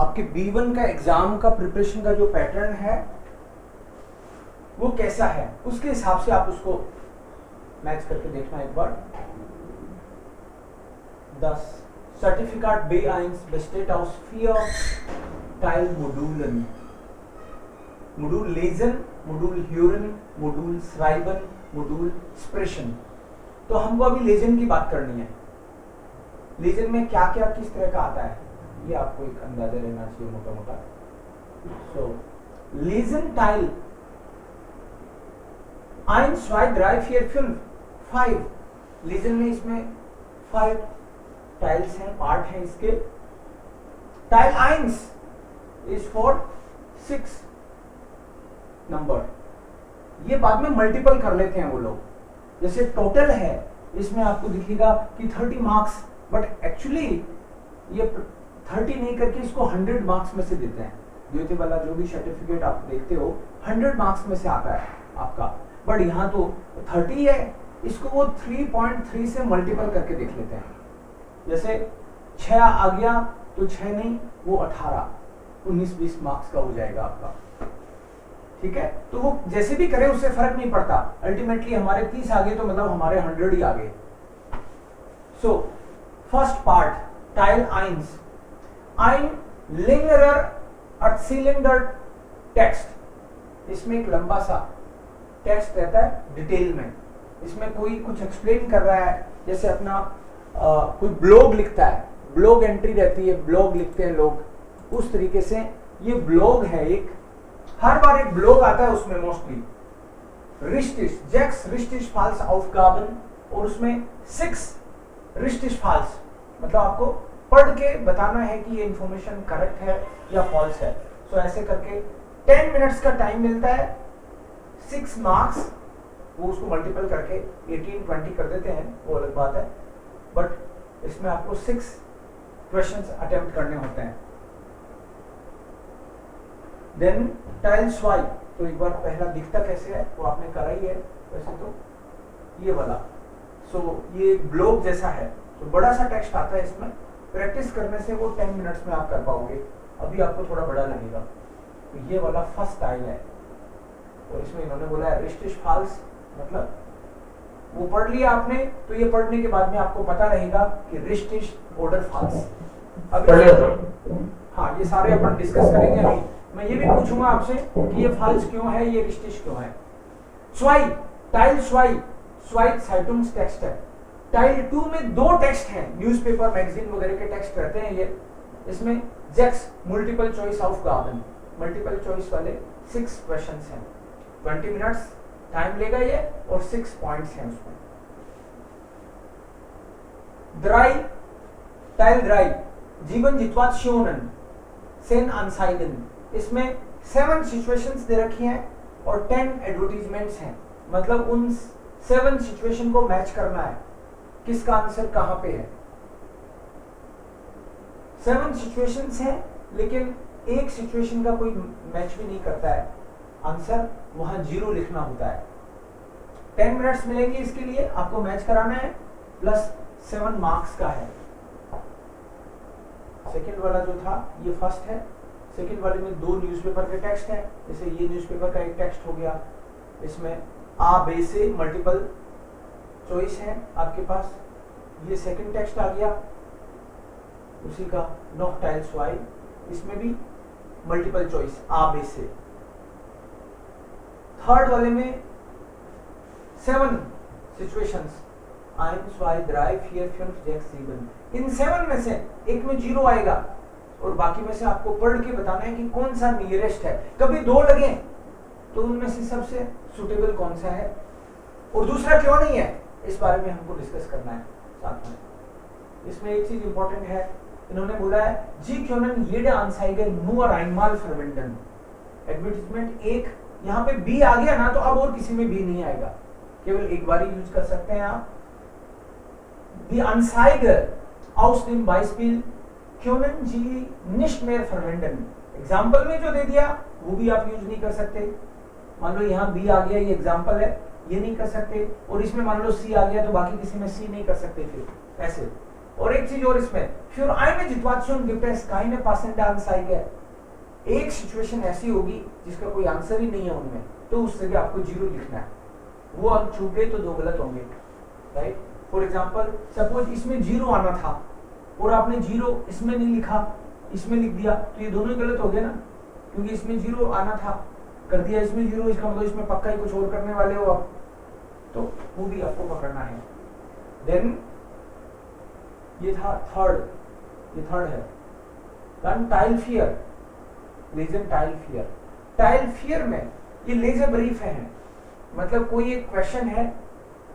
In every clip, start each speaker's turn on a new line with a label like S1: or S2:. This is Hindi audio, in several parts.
S1: आपके B1 का एग्जाम का प्रिपरेशन का जो पैटर्न है वो कैसा है, उसके हिसाब से आप उसको मैच करके देखना एक बार। 10 certificate B1 besteht aus 4 Teilmodulen. Modul Lesen, Modul Hören, Modul Schreiben, Modul Sprechen। तो हमको अभी लेजन की बात करनी है। लेजन में क्या क्या किस तरह का आता है ये आपको एक अंदाजा लेना चाहिए मोटा मोटा। सो लेजन टाइल 1 2 3 4 5 5 लेजन में इसमें 5 टाइल्स हैं, पार्ट हैं इसके। टाइल 1 इज फॉर 6 नंबर, ये बाद में मल्टीपल कर लेते हैं वो लोग। जैसे टोटल है इसमें आपको दिखेगा कि 30 मार्क्स, बट एक्चुअली ये 30 नहीं करके इसको 100 मार्क्स में से देते हैं। द्वितीय वाला जो भी सर्टिफिकेट आप देखते हो 100 मार्क्स में से आता है आपका, बट यहाँ तो 30 है, इसको वो 3.3 से मल्टीपल करके देख लेते हैं। जैसे 6 आ गया तो 6 नहीं, वो 18 19-20 मार्क्स का हो जाएगा आपका, ठीक है। तो वो जैसे भी करे उससे फर्क नहीं पड़ता, अल्टीमेटली हमारे 30 आ गए तो मतलब हमारे 100 ही आ गए। So first part tile 1 ein längerer erzählender text. इसमें एक लंबा सा टेक्स्ट रहता है डिटेल में, इसमें कोई कुछ एक्सप्लेन कर रहा है, जैसे अपना कोई ब्लॉग लिखता है, ब्लॉग एंट्री रहती है, ब्लॉग लिखते हैं लोग, उस तरीके से ये ब्लॉग है। एक हर बार एक ब्लॉग आता है उसमें मोस्टली रिश्टिश जैक्स रिश्टिश फाल्स aufgaben, और उसमें 6 रिश्टिश फाल्स, मतलब आपको पढ़ के बताना है कि ये इंफॉर्मेशन करेक्ट है या फॉल्स है। सो ऐसे करके 10 मिनट्स का टाइम मिलता है, 6 मार्क्स, वो उसको मल्टीपल करके 18-20 कर देते हैं, वो अलग बात है, बट इसमें आपको 6 क्वेश्चंस अटेम्प्ट करने होते हैं। देन टाइल 2, तो एक बार पहला दिखता कैसे है वो आपने करा ही है वैसे तो, ये वाला। सो ये ब्लॉग जैसा है, तो बड़ा सा टेक्स्ट आता है इसमें, प्रैक्टिस करने से वो 10 मिनट्स में आप कर पाओगे, अभी आपको थोड़ा बड़ा लगेगा। तो ये वाला फर्स्ट टाइल है, और इसमें इन्होंने बोला है रिश्टिश फाल्स, मतलब वो पढ़ लिया आपने, तो ये पढ़ने के बाद में आपको पता रहेगा कि रिश्टिश ऑर्डर फाल्स। अभी हाँ ये सारे अपन डिस्कस करेंगे। अभी मैं ये भी पूछूंगा आपसे कि ये फाल्स क्यों है, ये रिश्टिश क्यों है। टाइल 2 साइटुंग्स टेक्स्ट है। टाइल 2 में 2 टेक्स्ट हैं, न्यूज़पेपर मैगजीन वगैरह के टेक्स्ट रहते हैं ये। इसमें जैक्स multiple choice aufgaben, multiple choice वाले 6 क्वेश्चंस हैं, 20 मिनट्स टाइम लेगा ये, और 6 पॉइंट्स हैं उसमें। टाइल 3 जीवन Situationen सेन अनसाइडन, इसमें 7 सिचुएशंस दे रखी हैं और 10 एडवर्टीजमेंट्स हैं, मतलब उन 7 सिचुएशन को मैच करना है, किसका आंसर कहां पे है। 7 सिचुएशंस हैं, लेकिन एक सिचुएशन का कोई मैच भी नहीं करता है, आंसर वहां 0 लिखना होता है। 10 मिनट्स मिलेंगे इसके लिए, आपको मैच कराना है, प्लस 7 मार्क्स का है। सेकंड वाला जो था ये फर्स्ट है, सेकंड वाले में 2 न्यूज़पेपर के टेक्स्ट हैं, जैसे ये न्यूज़पेपर का एक टेक्स्ट हो गया, इसमें आ बे से मल्टीपल चॉइस है आपके पास। ये सेकंड टेक्स्ट आ गया उसी का नॉक टाइल 2, इसमें भी मल्टीपल चॉइस आ बे से। थर्ड वाले में 7 सिचुएशंस 1 2 3 4 5 6 7, इन 7 में से एक में 0 आएगा, और बाकी में से आपको पढ़ के बताना है कि कौन सा नियरेस्ट है। कभी 2 लगे तो उनमें से सबसे सुटेबल कौन सा है, और दूसरा क्यों नहीं है, इस बारे में हमको डिस्कस करना है साथ में। इसमें एक चीज इंपॉर्टेंट है, इन्होंने बोला है जी können jede Anzeige nur einmal verwenden। Advertisement एक, यहाँ पे बी आ गया ना तो अब और किसी में बी नहीं आएगा, केवल एक बार ही यूज कर सकते हैं आप। Die Anzeige aus dem Beispiel können Sie nicht mehr verwenden। Example में जो दे दिया वो भी आप यूज नहीं कर सकते। मान लो यहाँ बी आ गया, ये एग्जाम्पल है, ये नहीं कर सकते, और इसमें मान लो सी आ गया तो बाकी किसी में सी नहीं कर सकते, फिर ऐसे। और एक चीज और इसमें für eine Situation gibt es keine passende Anzeige। एक सिचुएशन ऐसी होगी जिसका कोई आंसर ही नहीं है उनमें, तो उस जगह आपको 0 लिखना है। वो अंक छूट गए तो 2 गलत होंगे, राइट। फॉर एग्जांपल सपोज इसमें 0 आना था और आपने 0 इसमें नहीं लिखा, इसमें लिख दिया, तो ये दोनों गलत हो गए ना, क्योंकि इसमें 0 आना था, कर दिया इसमें 0, इसका मतलब इसमें पक्का ही कुछ और करने वाले हो आप, तो वो भी आपको पकड़ना है। देन ये था थर्ड है। देन टाइल फियर, लेजन टाइल फियर। टाइल फियर में ये लेजर ब्रीफ है, मतलब कोई एक क्वेश्चन है,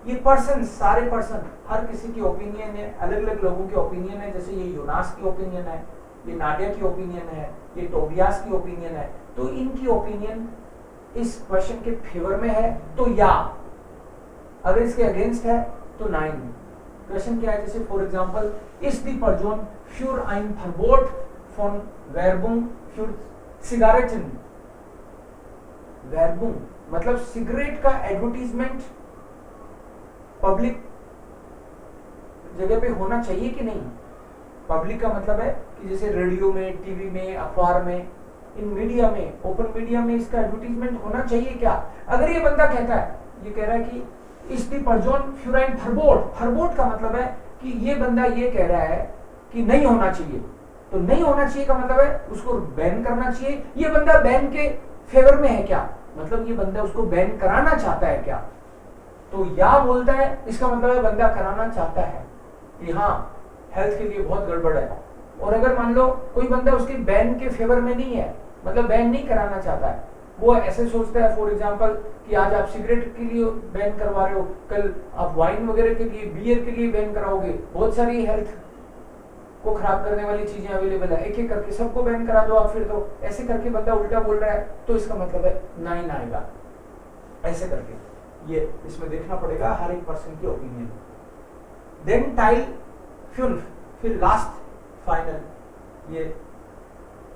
S1: ये पर्सन, सारे पर्सन, हर किसी की ओपिनियन है, अलग अलग लोगों की ओपिनियन है, जैसे ये योनास की ओपिनियन है, ये नाडिया की ओपिनियन है, ये टोबियास की ओपिनियन है, तो इनकी ओपिनियन इस क्वेश्चन के फेवर में है तो या, अगर इसके अगेंस्ट है तो 9। क्वेश्चन क्या है, जैसे फॉर एग्जांपल इस the person für ein Verbot von Werbung für Zigaretten। Werbung मतलब सिगरेट का एडवर्टीजमेंट पब्लिक जगह पे होना चाहिए कि नहीं। पब्लिक का मतलब है कि जैसे रेडियो में, टीवी में, अखबार में, इन मीडिया में, ओपन मीडिया में इसका एडवर्टीजमेंट होना चाहिए क्या। अगर ये बंदा कहता है, ये कह रहा है कि इस the person für ein Verbot, Verbot का मतलब है कि ये बंदा ये कह रहा है कि नहीं होना चाहिए, तो नहीं होना चाहिए का मतलब है उसको बैन करना चाहिए। ये बंदा बैन के फेवर में है क्या, मतलब ये बंदा उसको बैन कराना चाहता है क्या, तो या बोलता है, इसका मतलब है बंदा कराना चाहता है कि हाँ हेल्थ के लिए बहुत गड़बड़ है। और अगर मान लो कोई बंदा उसके बैन के फेवर में नहीं है, मतलब बैन नहीं कराना चाहता है, वो ऐसे सोचता है फॉर एग्जांपल कि आज आप सिगरेट के लिए बैन करवा रहे हो, कल आप वाइन वगैरह के लिए, बियर के लिए बैन कराओगे, बहुत सारी हेल्थ को खराब करने वाली चीजें अवेलेबल है, एक एक करके सबको बैन करा दो आप, फिर तो ऐसे करके बंदा उल्टा बोल रहा है, तो इसका मतलब है 9 आएगा। ऐसे करके ये इसमें देखना पड़ेगा हर एक पर्सन की ओपिनियन। देन टाइल 5, फिर लास्ट फाइनल, ये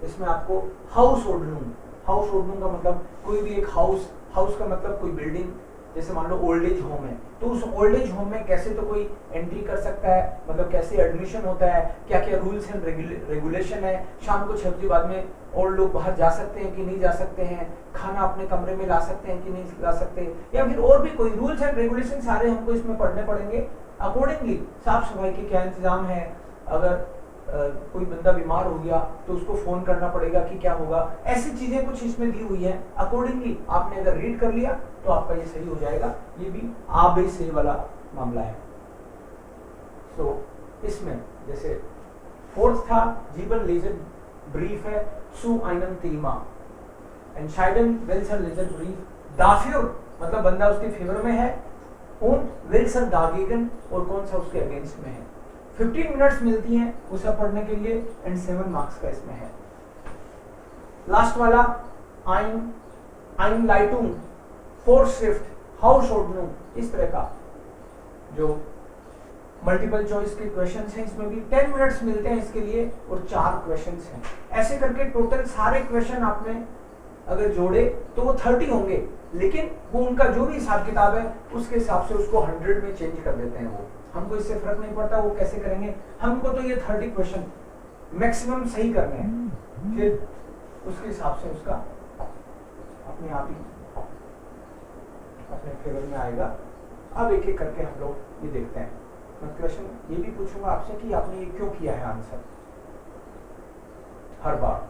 S1: इसमें आपको हाउस होल्डनूम। हाउस होल्डनूम का मतलब कोई भी एक हाउस, हाउस का मतलब कोई बिल्डिंग, जैसे मान लो ओल्ड एज होम है, तो उस ओल्ड एज होम में कैसे तो कोई एंट्री कर सकता है, मतलब कैसे एडमिशन होता है, क्या क्या रूल्स एंड रेगुलेशन है, शाम को 6 बजे बाद में ओल्ड लोग बाहर जा सकते हैं कि नहीं जा सकते हैं, खाना अपने कमरे में ला सकते हैं कि नहीं ला सकते, या फिर और भी कोई रूल्स एंड रेगुलेशन सारे हमको इसमें पढ़ने पड़ेंगे। अकॉर्डिंगली साफ सफाई के क्या इंतजाम है, अगर कोई बंदा बीमार हो गया तो उसको फोन करना पड़ेगा कि क्या होगा, ऐसी चीजें कुछ इसमें दी हुई है। अकॉर्डिंगली आपने अगर रीड कर लिया तो आपका ये सही हो जाएगा। ये भी आ बे से वाला मामला है। तो इसमें जैसे फोर्थ था जीवन लेजर ब्रीफ है सु आइनन थीमा, एंशाइडन वेल्सर लेजर ब्रीफ दाफ्योर मतलब बंदा उसके फेवर में है, und वेल्सर दागेगन और कौन सा उसके अगेंस्ट में है। 15 मिनट्स मिलती हैं उसे पढ़ने के लिए एंड 7 मार्क्स का इसमें है। लास्ट वाला Einleitung, Vorschrift, Hausordnung, इस तरह का जो मल्टीपल चॉइस के क्वेश्चंस हैं, इसमें भी 10 मिनट्स मिलते हैं इसके लिए और 4 क्वेश्चंस हैं। ऐसे करके टोटल सारे क्वेश्चन आपने अगर जोड़े तो वो 30 होंगे, लेकिन वो उनका जो भी हिसाब किताब है उसके हिसाब से उसको 100 में चेंज कर देते हैं। वो हमको इससे फर्क नहीं पड़ता वो कैसे करेंगे, हमको तो ये 30 क्वेश्चन मैक्सिमम सही करने हैं, फिर उसके हिसाब से उसका अपने आप ही अपने फेवर में आएगा। अब एक एक करके हम लोग ये देखते हैं। मैं क्वेश्चन ये भी पूछूंगा आपसे कि आपने ये क्यों किया है आंसर हर बार।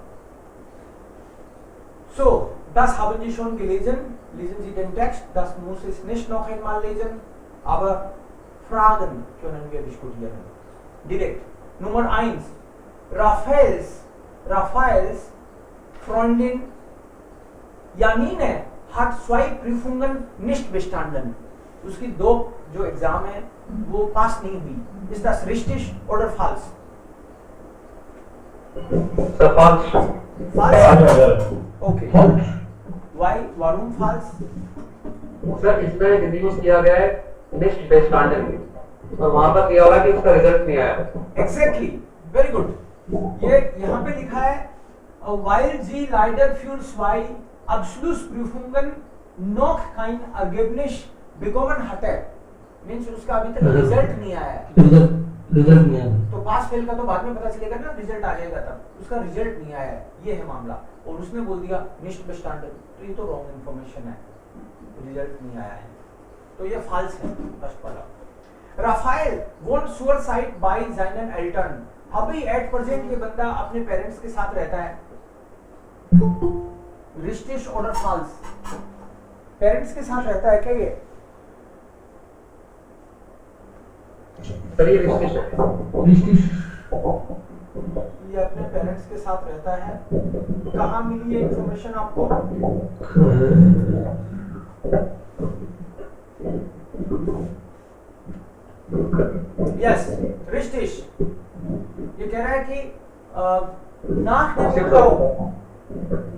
S1: So, das haben Sie schon gelesen. Lesen Sie den Text. Das muss ich nicht noch einmal lesen. Aber Fragen können wir diskutieren. Direkt. Nummer 1. Raphaels Freundin Janine hat 2 Prüfungen nicht bestanden. उसकी 2 जो एग्जाम है वो पास नहीं हुई। Ist das richtig oder falsch?
S2: Falsch.
S1: Falsch? Okay. Why? Warum falsch?
S2: Sir इसमें यूज किया गया है नेक्स्ट बेस्ट स्टैंडर्ड और वहां पर दिया हुआ है कि उसका रिजल्ट नहीं आया।
S1: Exactly. Very good. ये यहाँ पे लिखा है while sie leider für 2 Abschlussprüfungen noch kein Ergebnis bekommen hatte, means उसका अभी तक रिजल्ट नहीं आया है।
S3: रिजल्ट नहीं आया।
S1: तो पास फेल का तो बाद में पता चलेगा ना, रिजल्ट आ जाएगा तब, उसका रिजल्ट नहीं आया है, ये है मामला। और उसने बोल दिया मिस्ड बेस्टांडर, तो ये तो रॉन्ग इन्फॉर्मेशन है, रिजल्ट नहीं आया है, तो ये फॉल्स है फर्स्ट वाला। राफेल वॉन सुसाइड बाय ज़ाइनन एल्टन, अभी एट प्रेजेंट ये बंदा अपने पेरेंट्स के साथ रहता है, रिस्टिश ऑर्डर फॉल्स, पेरेंट्स के साथ रहता है क्या ये?
S2: सर ये रिस्टिश है,
S1: ये अपने पेरेंट्स के साथ रहता है, कहाँ मिली ये इंफॉर्मेशन आपको? यस रिस्टिश, ये कह रहा है कि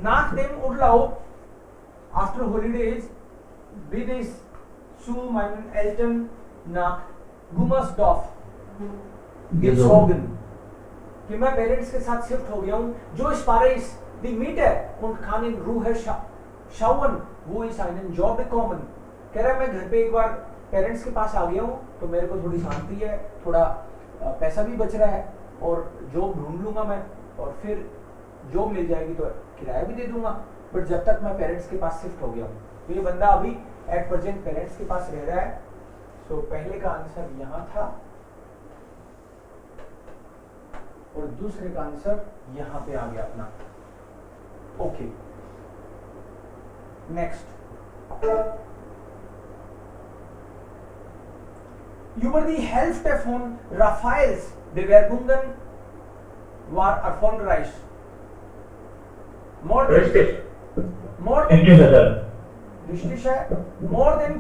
S1: nach dem Urlaub after holidays bin ich zu meinen Eltern nach Gummersdorf gezogen, कि मैं पेरेंट्स के साथ शिफ्ट हो गया हूँ, जो स्पारिस दी metre und kann in Ruhe schauen wo ist einen Job bekommen, कह रहा है मैं घर पे एक बार पेरेंट्स के पास आ गया हूँ तो मेरे को थोड़ी शांति है, थोड़ा पैसा भी बच रहा है और जॉब ढूंढ लूंगा मैं, और फिर जॉब मिल जाएगी तो किराया भी दे दूंगा, बट जब तक मैं पेरेंट्स के पास शिफ्ट हो गया हूँ, तो ये बंदा अभी एट प्रेजेंट पेरेंट्स के पास रह रहा है। सो पहले का आंसर यहाँ था और दूसरे का आंसर यहाँ पे आ गया अपना। Okay next, über die Hälfte von Raphaels Bewerbungen war erfolgreich. More than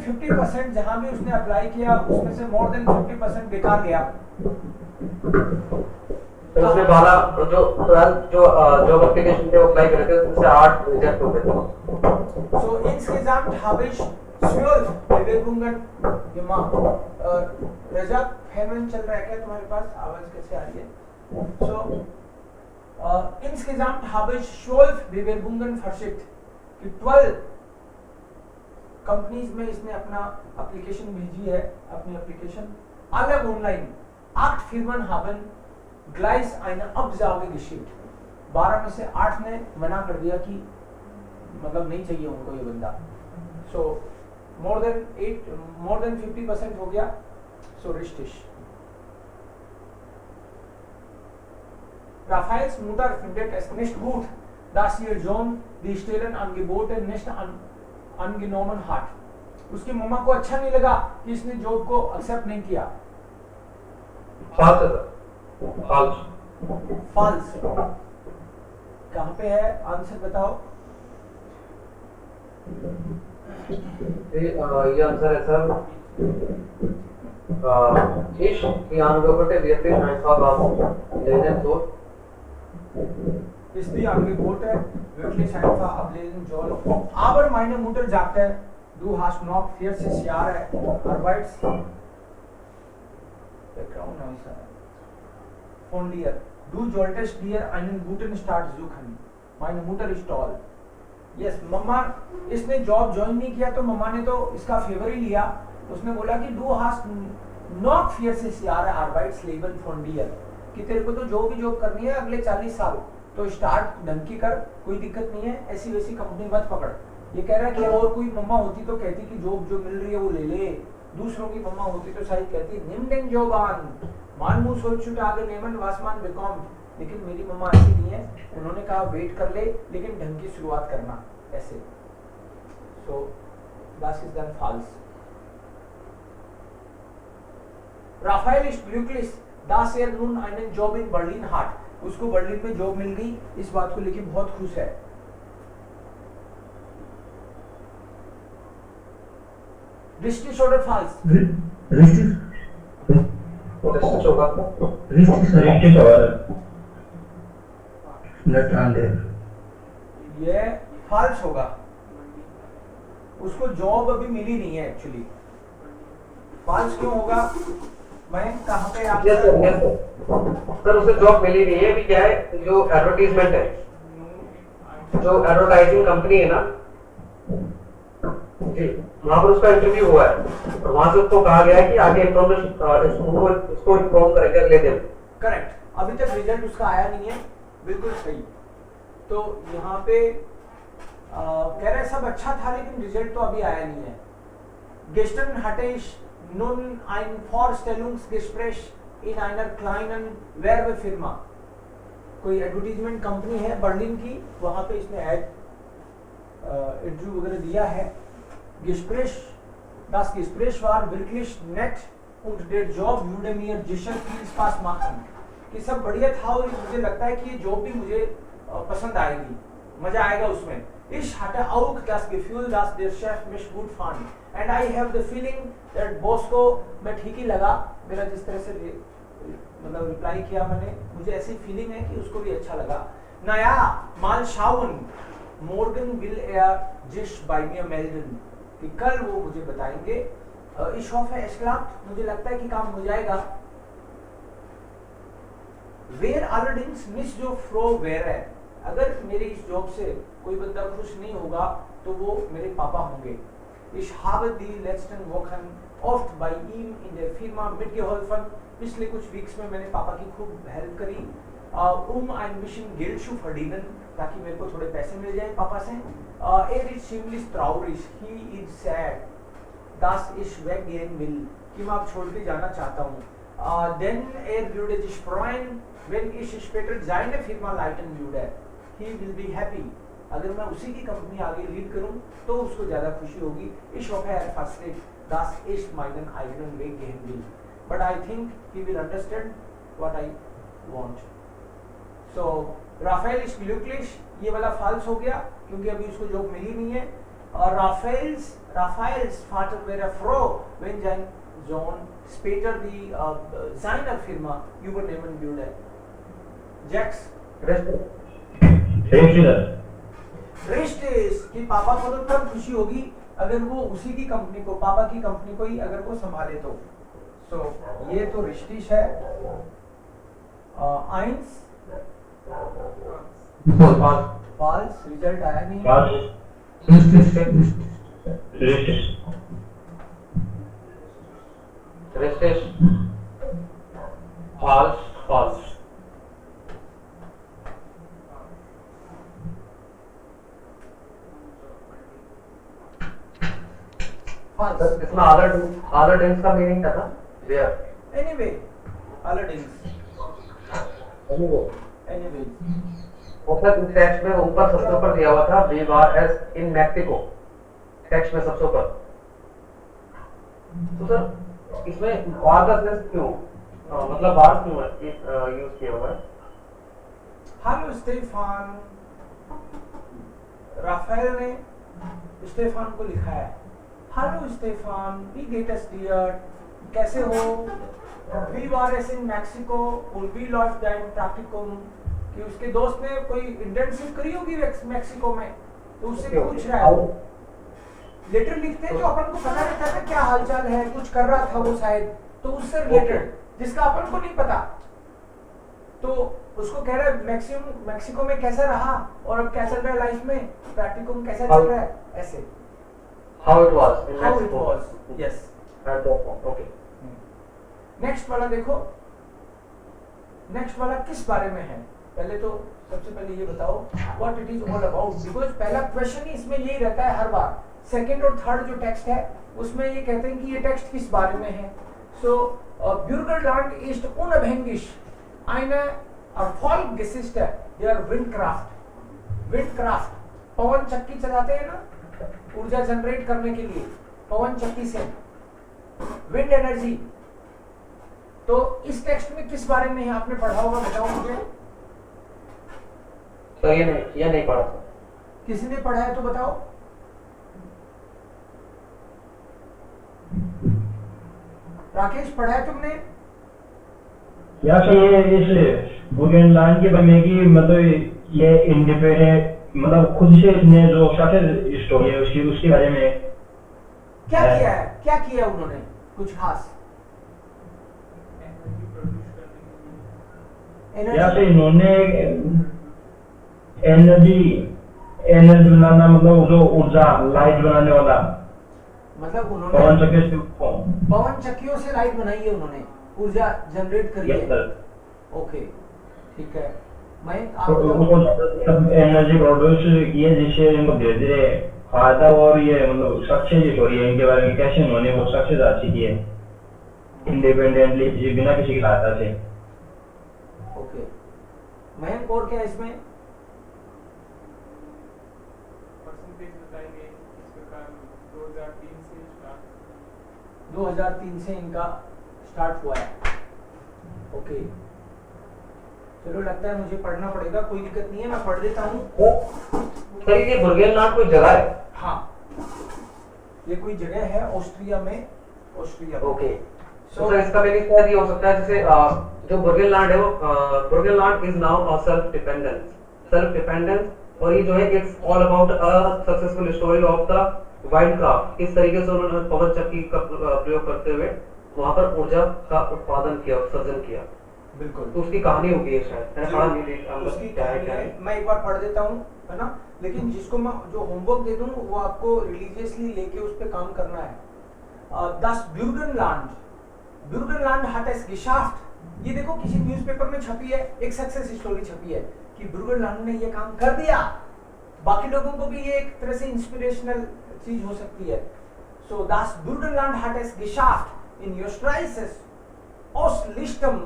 S1: 50% जहां भी उसने अप्लाई किया उसमें से more than 50% बेकार गया।
S2: तो उसने 12 जो जॉब एप्लीकेशन पे अप्लाई करे थे उसमें से 8 रिजेक्ट हो गए।
S1: So insgesamt habe ich 12 Bewerbungen gemacht। रजब फैन चल रहा है क्या तुम्हारे पास, आवाज कैसे आ रही है? So insgesamt habe ich 12 Bewerbungen verschickt, कि 12 कंपनीज में इसने अपना एप्लीकेशन भेजी है, अपनी application alle online. 8 Firmen haben gleich eine Absage geschickt, 12 में से 8 ने मना कर दिया कि मतलब नहीं चाहिए उनको ये बंदा। सो more than 50% हो गया। So richtig. Raphaels Mutter findet es nicht gut, dass ihr Sohn die Stellenangebote nicht angenommen hat. उसकी मम्मा को अच्छा नहीं लगा कि इसने जॉब को एक्सेप्ट नहीं किया। फॉल्स कहाँ पे है, आंसर बताओ।
S2: ये आंसर है sir, ich die Angebote wirklich einfach ablehnen soll.
S1: Ist die Angebote wirklich einfach ablehnen soll. Aber meine Mutter sagte, du hast noch 40 Jahre Arbeits von dir. Du solltest dir einen guten Start suchen. Meine Mutter ist toll. Yes, मम्मा इसने जॉब ज्वाइन नहीं किया तो मम्मा ने तो इसका फेवर ही लिया, उसने बोला कि du hast noch 40 Jahre Arbeitsleben von dir, कि तेरे को तो जो भी जॉब करनी है अगले 40 साल, तो स्टार्ट ढंग की कर, कोई दिक्कत नहीं है, ऐसी वैसी कंपनी मत पकड़। ये कह रहा है कि और कोई मम्मा होती तो कहती कि जॉब जो मिल रही है वो ले ले, दूसरों की मम्मा होती तो शायद कहती निम den Job an, man muss heutzutage nehmen was man bekommt, लेकिन मेरी मम्मा ऐसी नहीं है, उन्होंने कहा वेट कर ले लेकिन ढंग की शुरुआत करना ऐसे। सो das ist dann false। Raphael ist glücklich, dass er nun einen Job in Berlin hat, उसको बर्लिन में जॉब मिल गई, इस बात को लेकर बहुत खुश है। Richtig oder false?
S3: Richtig
S2: होगा,
S3: richtig होगा। Not under।
S1: ये false होगा, उसको जॉब अभी मिली नहीं है एक्चुअली। false क्यों होगा? मैं कहाँ पे आप
S2: सर उसे जॉब मिली नहीं है, अभी क्या है जो एडवर्टाइजमेंट है, जो एडवर्टाइजिंग कंपनी है ना जी, वहाँ पर उसका इंटरव्यू हुआ है और वहाँ से उसको कहा गया है कि आगे इन्फॉर्मेशन उसको इन्फॉर्म करेंगे अगले दिन।
S1: करेक्ट, अभी तक रिजल्ट उसका आया नहीं है, बिल्कुल सही। तो यहाँ पे कह रहे हैं सब अच्छा था लेकिन रिजल्ट तो अभी आया नहीं है। Gestern hatte ich nun ein Vorstellungsgespräch in einer kleinen Werbefirma। कोई एडवर्टीजमेंट कंपनी है बर्लिन की, वहां पे इसने ऐड इंटरव्यू वगैरह दिया है। Das Gespräch war wirklich nett und der Job würde mir sicher viel Spaß machen। कि सब बढ़िया था और मुझे लगता है कि ये जॉब भी मुझे पसंद आएगी, मजा आएगा उसमें। Ich hatte auch das Gefühl, dass der Chef mich gut fand and I have the feeling that boss को मैं ठीक ही लगा। मेरा जिस तरह से मतलब रिप्लाई किया मैंने, मुझे ऐसी फीलिंग है कि उसको भी अच्छा लगा। Naja, mal schauen, morgen will sich bei mir melden। कि कल वो मुझे बताएंगे। Ich hoffe es klappt, मुझे लगता है कि काम हो जाएगा। Wer allerdings nicht so froh wäre, अगर मेरी इस जॉब से कोई बंदा खुश नहीं होगा तो वो मेरे पापा होंगे। Ich habe die letzten Wochen oft bei ihm in der Firma mitgeholfen। पिछले कुछ वीक्स में मैंने पापा की खूब हेल्प करी, ein bisschen Geld zu verdienen, ताकि मेरे को थोड़े पैसे मिल जाए पापा से। ist ziemlich traurig, he is sad, dass ich weggehen will, कि मैं अब छोड़ के जाना चाहता हूँ। Denn würde sich freuen, wenn ich später seine Firma leiten würde। He will be happy, अगर मैं उसी की कंपनी आगे लीड करूं तो उसको ज्यादा खुशी होगी। Ich hoffe versteht, dass ich meinen eigenen Weg gehen will, but I think he will understand what I want। So Raphael ist glücklich, ये वाला false हो गया क्योंकि अभी उसको जॉब मिली नहीं है। और Raphaels Vater wäre froh, wenn sein Sohn später die seiner Firma übernehmen würde। Jax रिश्तेस कि पापा को तो तब खुशी होगी अगर वो उसी की कंपनी को, पापा की कंपनी को ही अगर वो संभाले तो। सो ये तो रिश्तिश है। आइंस फॉल्स, रिजल्ट आया नहीं।
S2: रिश्तेस फॉल्स। इसमें allerdings का मीनिंग क्या था? Where?
S1: Anyway, allerdings। Anyway।
S2: मतलब इस टेक्स्ट में ऊपर सबसे ऊपर दिया हुआ था we were as in Mexico, text में सबसे ऊपर। तो सर इसमें war का सेंस क्यों, मतलब war क्यों यूज किया हुआ है?
S1: हेलो स्टेफान, राफेल ने स्टेफान को लिखा है। Hello Stefan, we get us dear, कैसे हो? We were as in Mexico और वी लॉस्ट दैट प्रैक्टिकम, कि उसके दोस्त ने कोई इंटर्नशिप करी होगी मैक्सिको में तो उससे पूछ रहा है। लेटर लिखते हैं जो अपन को पता रहता है ना क्या हालचाल है, कुछ कर रहा था वो शायद, तो उससे रिलेटेड जिसका अपन को नहीं पता, तो उसको कह रहा है मैक्सिको में कैसा रहा और अब क्या चल रहा है लाइफ में, प्रैक्टिकम कैसा चल रहा है, ऐसे।
S2: How it was in
S1: How
S2: Mexico.
S1: it was, yes।
S2: Okay।
S1: Next वाला देखो, नेक्स्ट वाला किस बारे में है? पहले तो सबसे पहले ये बताओ what it is all about, because पहला क्वेश्चन ही इसमें यही रहता है हर बार। सेकंड और थर्ड जो टेक्स्ट है उसमें ये कहते हैं कि ये टेक्स्ट किस बारे में है। सो Bürgerland ist unabhängig eine Erfolgsgeschichte der Windkraft। विंडक्राफ्ट, पवन चक्की चलाते हैं ना ऊर्जा जनरेट करने के लिए, पवन चक्की से, विंड एनर्जी। तो इस टेक्स्ट में किस बारे में है आपने पढ़ा होगा, बताओ मुझे।
S2: तो ये नहीं पढ़ा।
S1: किसी ने पढ़ा है तो बताओ। राकेश पढ़ा है तुमने?
S3: या ये इस बुगेनलैंड के बारे में कि मतलब ये इंडिपेंडेंट, मतलब खुद से इसने जो सक्सेस स्टोरी है उसके बारे में
S1: क्या किया है, क्या किया उन्होंने कुछ खास?
S3: या फिर इन्होंने एनर्जी बनाना, मतलब जो ऊर्जा लाइट बनाने वाला
S1: मतलब
S3: पवन
S1: उन्होंने
S3: चक्की से
S1: पवन चक्कियों से लाइट बनाई है, उन्होंने ऊर्जा जनरेट करी
S3: यस
S1: है।
S3: सर।
S1: ओके, ठीक है। मैं आप
S3: तो
S1: बताओ।
S3: उनको एनर्जी प्रोड्यूस किए जिससे इनको धीरे धीरे फायदा, और ये मतलब सक्सेस हो रही है इनके बारे में कैसे उन्होंने वो सक्सेस हासिल की है इंडिपेंडेंटली बिना किसी की सहायता से।
S1: ओके, मयंक और क्या है इसमें?
S4: परसेंटेज बताएंगे इस प्रकार 2003 से स्टार्ट
S1: 2003 से इनका स्टार्ट हुआ है। ओके, चलो लगता है मुझे पढ़ना पड़ेगा, कोई दिक्कत नहीं है, मैं पढ़ देता हूँ।
S2: सर ये बुर्गेनलैंड कोई जगह है?
S1: हाँ, ये कोई जगह है ऑस्ट्रिया में, ऑस्ट्रिया में।
S2: ओके, तो सर इसका मीनिंग शायद ये हो सकता है जैसे जो बुर्गेनलैंड है वो Burgenland is now a self dependence, और ये जो है it's all about a successful story of the windcraft. किस तरीके से उन्होंने पवन चक्की का प्रयोग करते हुए वहां पर ऊर्जा का उत्पादन किया, उत्सर्जन किया।
S1: बिल्कुल,
S2: तो उसकी कहानी होगी है शायद, मैंने पढ़ा नहीं थी
S1: उसकी
S2: क्या है
S1: कहानी
S2: क्या
S1: है,
S2: है।
S1: मैं एक बार पढ़ देता हूँ, है ना। लेकिन जिसको मैं जो होमवर्क दे दूँ वो आपको रिलीजियसली लेके उस पर काम करना है। दस ब्यूर्गनलैंड hat es geschafft, ये देखो किसी न्यूज़पेपर में छपी है, एक सक्सेस स्टोरी छपी है कि ब्यूर्गनलैंड ने ये काम कर दिया। बाकी लोगों को भी ये एक तरह से इंस्पिरेशनल चीज हो सकती है। सो das Burgenland hat es geschafft in Österreichs Ostlichtem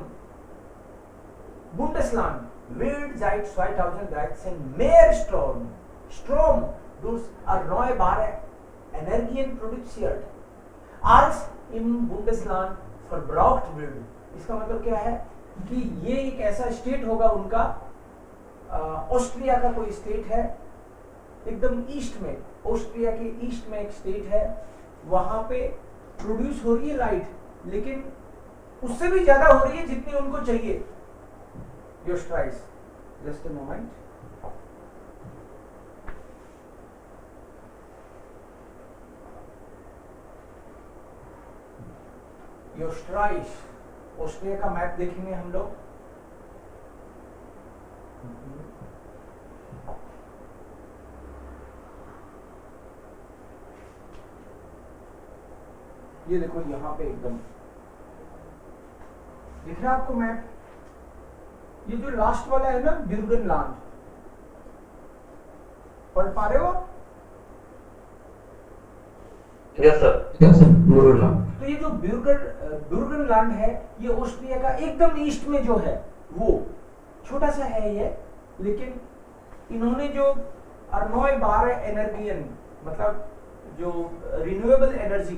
S1: Bundesland wird seit 2013 mehr Strom durch erneuerbare Energien produziert als im Bundesland verbraucht wird। इसका मतलब क्या है कि ये एक ऐसा स्टेट होगा उनका, ऑस्ट्रिया का कोई स्टेट है एकदम ईस्ट में, ऑस्ट्रिया के ईस्ट में एक स्टेट है, वहां पे प्रोड्यूस हो रही है लाइट, लेकिन उससे भी ज्यादा हो रही है जितनी उनको चाहिए। Österreich, just a moment। Österreich, Austria का मैप देखेंगे हम लोग। ये देखो यहाँ पे एकदम दिख रहा है आपको मैप। ये जो लास्ट वाला है ना ब्यूर्गनलैंड, पढ़ पा रहे हो आप?
S2: Yes sir, Burgenland.
S1: तो ये जो ब्यूर्गनलैंड है ये ऑस्ट्रिया का एकदम ईस्ट में जो है, वो छोटा सा है ये, लेकिन इन्होंने जो erneuerbare Energien मतलब जो रिन्यूएबल एनर्जी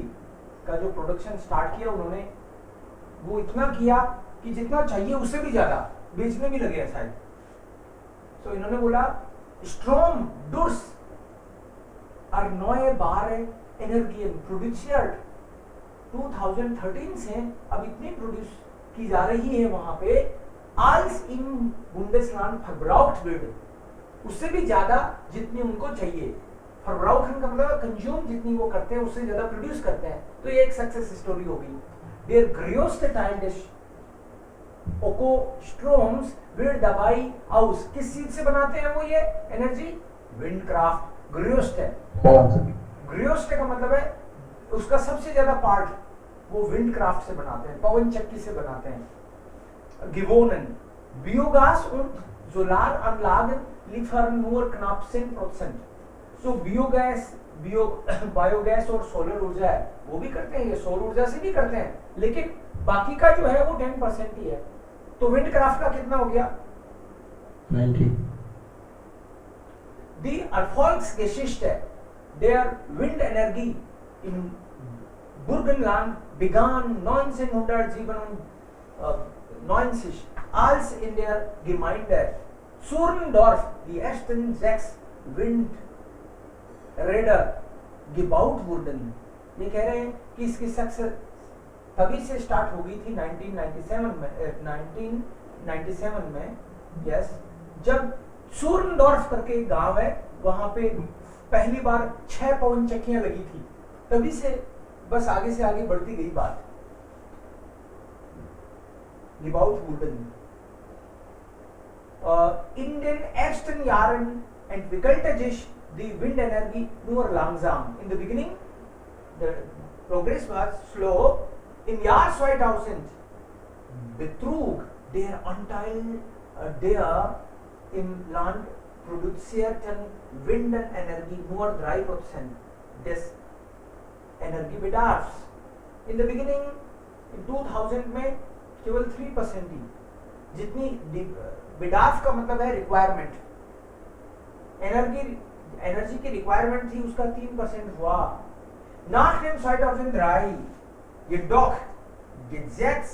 S1: का जो प्रोडक्शन स्टार्ट किया उन्होंने, वो इतना किया कि जितना चाहिए उससे भी ज्यादा बेचने भी लगे शायद। तो इन्होंने बोला स्ट्रॉम डुर्स erneuerbare Energien produziert 2013 से अब इतनी प्रोड्यूस की जा रही है वहां पे, als im Bundesland verbraucht wird, उससे भी ज्यादा जितनी उनको चाहिए। verbrauchen का मतलब कंज्यूम, जितनी वो करते हैं उससे ज्यादा प्रोड्यूस करते हैं। तो ये एक सक्सेस स्टोरी होगी। Der größte Teil des Ökostroms wird dabei aus, किस चीज से बनाते हैं वो ये एनर्जी? विंडक्राफ्ट। ग्रोस्ट का मतलब है उसका सबसे ज्यादा पार्ट वो विंडक्राफ्ट से बनाते हैं, पवन चक्की से बनाते हैं। Gewonnen Biogas und Solaranlagen liefern nur knapp 10%। So biogas और सोलर ऊर्जा है वो भी करते हैं, ये सौर ऊर्जा से भी करते हैं, लेकिन बाकी का जो है वो 10% ही है। तो विंडक्राफ्ट का कितना हो गया?
S3: 90।
S1: Die Erfolgsgeschichte der Windenergie im Burgenland begann 1997, als in der Gemeinde Zurndorf die ersten 6 Windräder gebaut wurden। ये कह रहे हैं कि इसकी सक्सेस तभी से स्टार्ट हो गई थी 1997 में, यस, जब सूर्नडॉर्फ करके एक गांव है वहां पे पहली बार 6 पवन चक्कियां लगी थी। तभी से बस आगे से आगे बढ़ती गई बात। gebaut wurden in den ersten Jahren entwickelte sich die Windenergie nur langsam। In the beginning the progress was slow. In Jahr 2000 betrug der Anteil der im Land produzierten Windenergie nur 3% des Energiebedarfs. In the beginning, in 2000 में केवल 3% ही, जितनी बेडार्फ का मतलब है रिक्वायरमेंट, एनर्जी की रिक्वायरमेंट थी उसका 3% हुआ. Nach dem 2003 jedoch Gesetz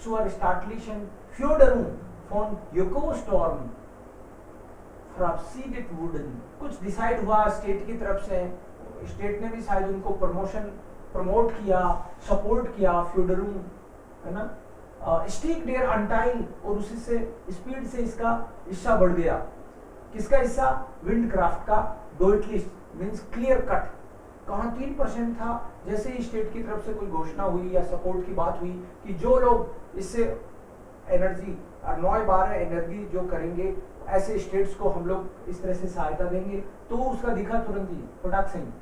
S1: zur staatlichen Förderung von Ökostrom verabschiedet wurden. कुछ डिसाइड हुआ स्टेट की तरफ से, स्टेट ने भी शायद उनको प्रमोट किया, सपोर्ट किया, फ्यूडरूम है ना, स्टीक डेयर अनटाइल, और उसी से स्पीड से इसका हिस्सा बढ़ गया. किसका हिस्सा? विंड क्राफ्ट का. डोइटली मींस क्लियर कट. कहाँ 3% था, जैसे ही स्टेट की तरफ से कोई घोषणा हुई या सपोर्ट की बात हुई कि जो लोग इससे एनर्जी erneuerbare एनर्जी जो करेंगे, ऐसे स्टेट्स को हम लोग इस तरह से सहायता देंगे, तो उसका दिखा तुरंत ही production.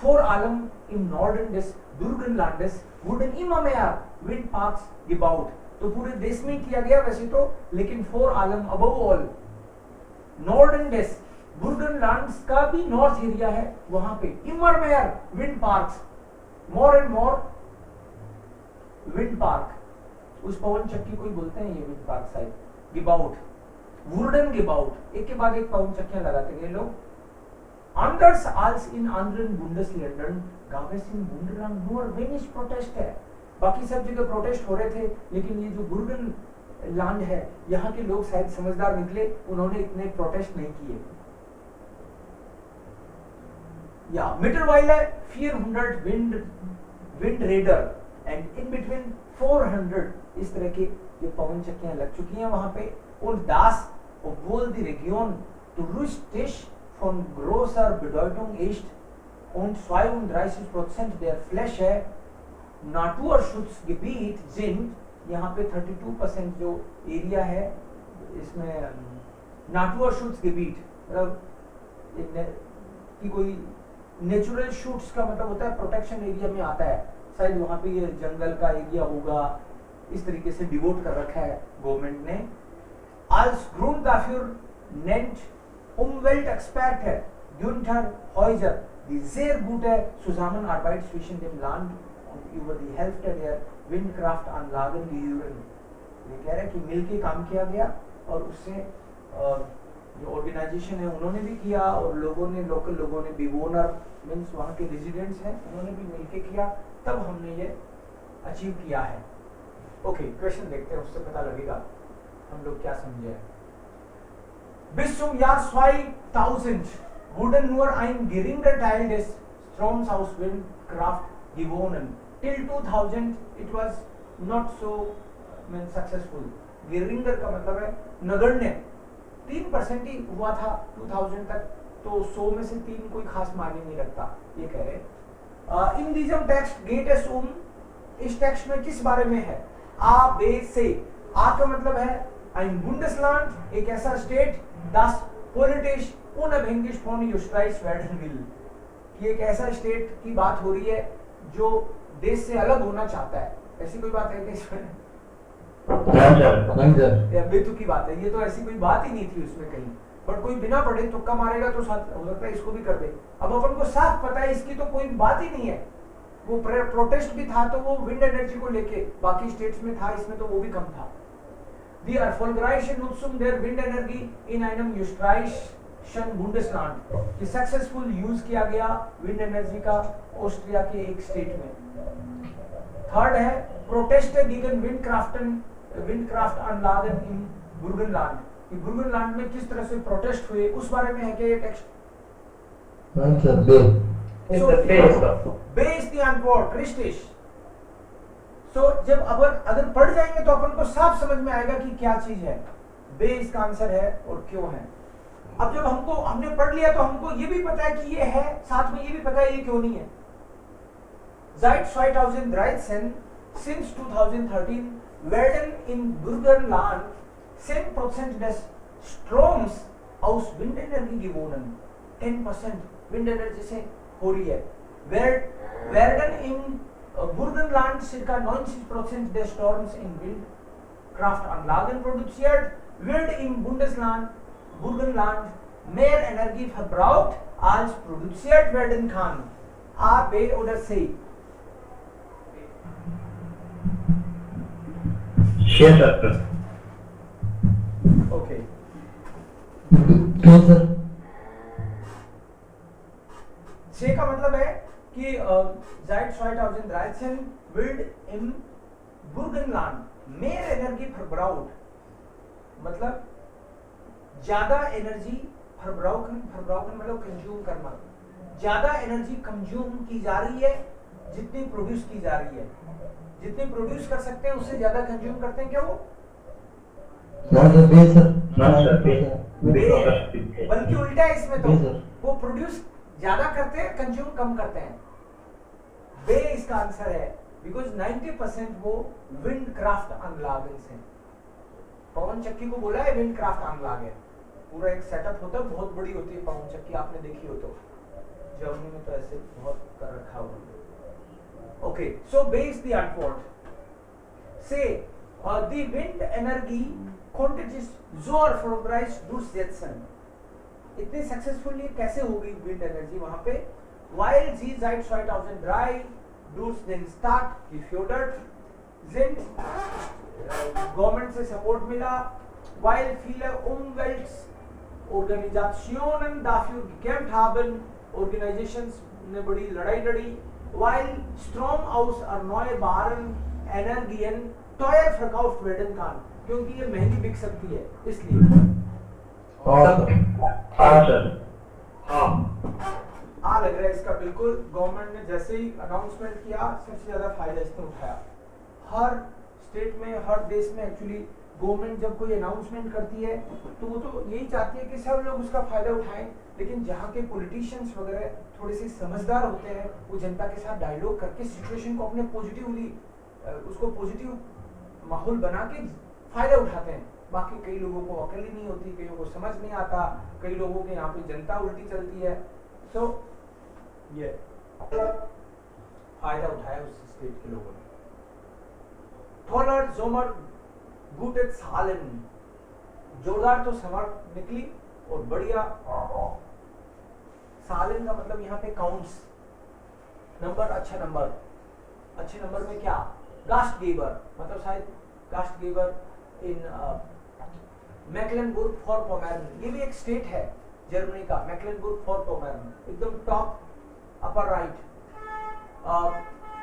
S1: Vor allem im Norden des Burgenlandes wurden immer mehr Windparks gebaut. तो पूरे देश में किया गया वैसे तो, लेकिन vor allem above all Norden des Burgenlands का भी नॉर्थ एरिया है, वहां पे immer mehr Windparks, more and more Windpark, उस पवन चक्की को ही बोलते हैं ये Windpark side. gebaut, wurden gebaut, एक के बाद एक पवन चक्कियां लगाते गए लोग. Anders als in anderen Bundesländern gab es im Bundeland nur wenig Protest है. बाकी सब जगह प्रोटेस्ट हो रहे थे, लेकिन ये जो बुर्गनलैंड है, यहाँ के लोग शायद समझदार निकले, उन्होंने इतने प्रोटेस्ट नहीं किए. या मिटरवाइले 400 wind raider and in between 400 इस तरह के ये पवन चक्कियां लग चुकी हैं वहां पे. और das obwohl die Region touristisch von großer Bedeutung ist und 32% der Fläche Naturschutzgebiet sind, यहाँ पे 32% जो एरिया है इसमें Naturschutzgebiet मतलब कि कोई नेचुरल शूट्स का मतलब होता है प्रोटेक्शन एरिया में आता है, शायद वहाँ पे ये जंगल का एरिया होगा, इस तरीके से डिवोट कर रखा है गवर्नमेंट ने. Als Grund dafür nennt Umweltexperte Günther Heuser die sehr gute Zusammenarbeit zwischen dem Land und über die Hälfte der Windkraftanlagen gehören. ये कह रहे हैं कि मिलके काम किया गया और उससे जो ऑर्गेनाइजेशन है उन्होंने भी किया और लोगों ने, लोकल लोगों ने, बेवोनर मीन्स वहाँ के रेजिडेंट्स हैं, उन्होंने भी मिलके किया, तब हमने ये अचीव किया है. ओके, क्वेश्चन देखते हैं, उससे पता लगेगा हम लोग क्या समझे. Bis zum Jahr 2000 wurde nur ein geringer Teil des Stroms aus Windkraft gewonnen. Till 2000 it was not so successful. Geringer का मतलब है नगण्य, 3% ही हुआ था 2000 तक, तो 100 में से 3 कोई खास मायने नहीं रखता, ये कह रहे. In diesem Text geht es इस टेक्स्ट में किस बारे में है? A, B, C. A का मतलब है ein Bundesland, एक ऐसा state, das politisch unabhängig von Österreich werden will. ये एक ऐसा स्टेट की बात हो रही है जो देश से अलग होना चाहता है. ऐसी कोई बात है कि इसमें या बेतुकी बात है, ये तो ऐसी कोई बात ही नहीं थी उसमें कहीं, बट कोई बिना पढ़े तुक्का मारेगा तो साथ हो सकता है इसको भी कर दे. अब अपन को साफ पता है इसकी तो कोई बात ही नहीं है. वो प्रोटेस्ट भी था तो वो विंड एनर्जी को लेके, बाकी स्टेट्स में था, इसमें तो वो भी कम था. Die erfolgreiche Nutzung der Windenergie in einem österreichischen Bundesland, कि सक्सेसफुल यूज किया गया विंड एनर्जी का ऑस्ट्रिया के एक स्टेट में. थर्ड है protest gegen Windkraftanlagen in Burgenland, कि बुर्गनलैंड में किस तरह से प्रोटेस्ट हुए, उस बारे में है क्या ये टेक्स्ट? बेस दी antwort richtig. तो जब अगर पढ़ जाएंगे तो अपन को साफ समझ में आएगा कि क्या चीज है. बे इसका आंसर है और क्यों है. अब जब हमने पढ़ लिया तो हमको ये भी पता है कि ये है, साथ में ये भी पता है ये क्यों नहीं है. Seit 2013 since 2013 werden in Burgenland 10% des Stroms aus Windenergie gewonnen. 10% wind energy से हो रही है. werden im Burgenland ca. 90% der Storms in Windkraftanlagen produziert, wird im Bundesland Burgenland mehr Energie verbraucht, als produziert werden kann. A, B oder C?
S3: C sir.
S1: Okay.
S5: क्यों सर?
S1: C का मतलब है कि seit 2013 wird im Burgenland mehr Energie verbraucht, मतलब ज्यादा एनर्जी फरब्राउकन मतलब कंज्यूम करना, ज्यादा एनर्जी कंज्यूम की जा रही है जितनी प्रोड्यूस की जा रही है. जितनी प्रोड्यूस कर सकते हैं उससे ज्यादा कंज्यूम करते हैं क्या वो?
S5: ना सर, बे सर.
S3: ना सर, बे.
S1: बल्कि उल्टा है इसमें तो,
S5: बे सर.
S1: वो प्रोड्यूस ज्यादा करते हैं, कंज्यूम कम करते हैं. बे इसका आंसर है, बिकॉज 90% वो विंड क्राफ्ट अनलागन से. पवन चक्की को बोला है विंड क्राफ्ट अनलाग है. पूरा एक सेटअप होता है, बहुत बड़ी होती है पवन चक्की, आपने देखी हो तो. जर्मनी में तो ऐसे बहुत कर रखा हुआ. Okay, so B is the antwort. Say, die Windenergie konnte so erfolgreich durchsetzen. इतनी सक्सेसफुली कैसे हो गई विंड एनर्जी वहां पे? Weil sie seit 2003 durch den Staat gefördert sind, government से सपोर्ट मिला, weil viele Umweltorganisationen dafür gekämpft haben, organisations ने बड़ी लड़ाई लड़ी, weil Strom aus erneuerbaren Energien teuer verkauft werden kann, क्योंकि ये महंगी बिक सकती है इसलिए.
S3: हाँ सर.
S1: आ लग रहा है इसका बिल्कुल. गवर्नमेंट ने जैसे ही अनाउंसमेंट किया सबसे ज्यादा फायदा इसने उठाया. हर स्टेट में, हर देश में एक्चुअली गवर्नमेंट जब कोई अनाउंसमेंट करती है तो वो तो यही चाहती है कि सब लोग उसका फायदा उठाएं, लेकिन जहाँ के पॉलिटिशियंस वगैरह थोड़े से समझदार होते हैं वो जनता के साथ डायलॉग करके सिचुएशन को अपने पॉजिटिवली, उसको पॉजिटिव माहौल बना के फायदा उठाते हैं. बाकी कई लोगों को अकल ही नहीं होती, कईयों को समझ नहीं आता, कई लोगों के यहाँ पे जनता उल्टी चलती है. सो ये फायदा उठाया उस स्टेट के लोगों ने. Toller Sommer, gute Zahlen, जोरदार तो समर निकली और बढ़िया. सालन का मतलब यहाँ पे काउंट्स, नंबर, अच्छा नंबर. अच्छे नंबर में क्या? गास्टगेबर, मतलब शायद गास्टगेबर इन मैक्लेनबुर्ग फॉर पोमेरन. ये भी एक स्टेट है जर्मनी का, मैक्लेनबुर्ग फॉर पोमेरन, एकदम टॉप अपर राइट.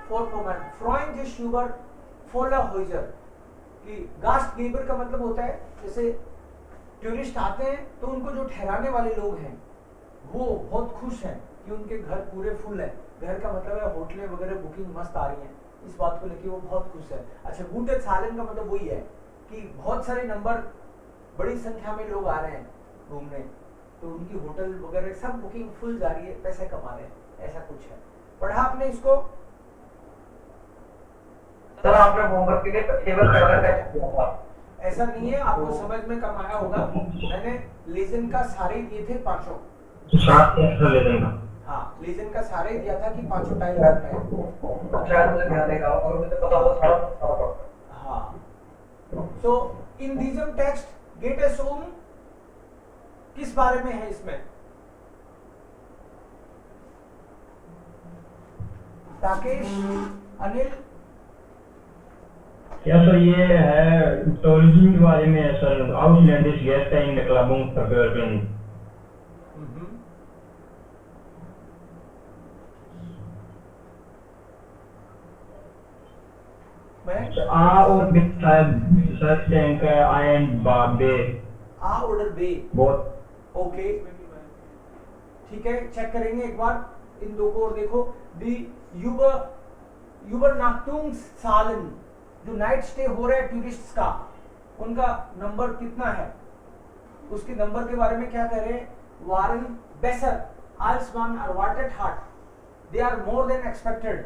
S1: फॉर पोमेरन, फ्रॉइंज श्यूबर फोलाहोइजर. कि गास्टगेबर का मतलब होता है जैसे टूरिस्ट आते हैं तो उनको जो ठहराने वाले लोग हैं वो बहुत खुश हैं कि उनके घर पूरे फुल है. घर का मतलब है होटलें वगैरह बुकिंग मस्त आ रही हैं, इस बात को लेके वो बहुत खुश है. अच्छा, गुटे सालन का मतलब वही है कि बहुत सारे नंबर, बड़ी संख्या में लोग आ रहे हैं घूमने, तो उनकी होटल वगैरह सब बुकिंग फुल जा रही है, पैसे कमा रहे हैं, ऐसा कुछ है. पढ़ा आपने इसको?
S2: सर आपने होमवर्क के लिए टेबल टेस्ट किया था.
S1: ऐसा नहीं है, आपको समझ में कम आया होगा. मैंने लीजन का सारे दिए थे, पांचों.
S3: लेजन का.
S1: हाँ, लीजन का सारे दिया था कि पांचों टाइल करना है.
S2: शायद मुझे ध्यान देगा और मुझे पता होगा सारा.
S1: हाँ. So in diesem text geht es किस बारे में है इसमें? राकेश, अनिल?
S3: या सर ये है टूरिज्म के बारे में है sir. Outlandish Gäste in der Klabung verwirklichen. A और B शायद टैंक है. A and B.
S1: A और B.
S3: बहुत.
S1: ओके, ठीक है, चेक करेंगे एक बार इन दो को. और देखो दी यूबरनाchtungszahlen, जो नाइट स्टे हो रहा है टूरिस्ट्स का, उनका नंबर कितना है, उसके नंबर के बारे में क्या कह रहे हैं? waren besser als man erwartet hat, they are more than expected,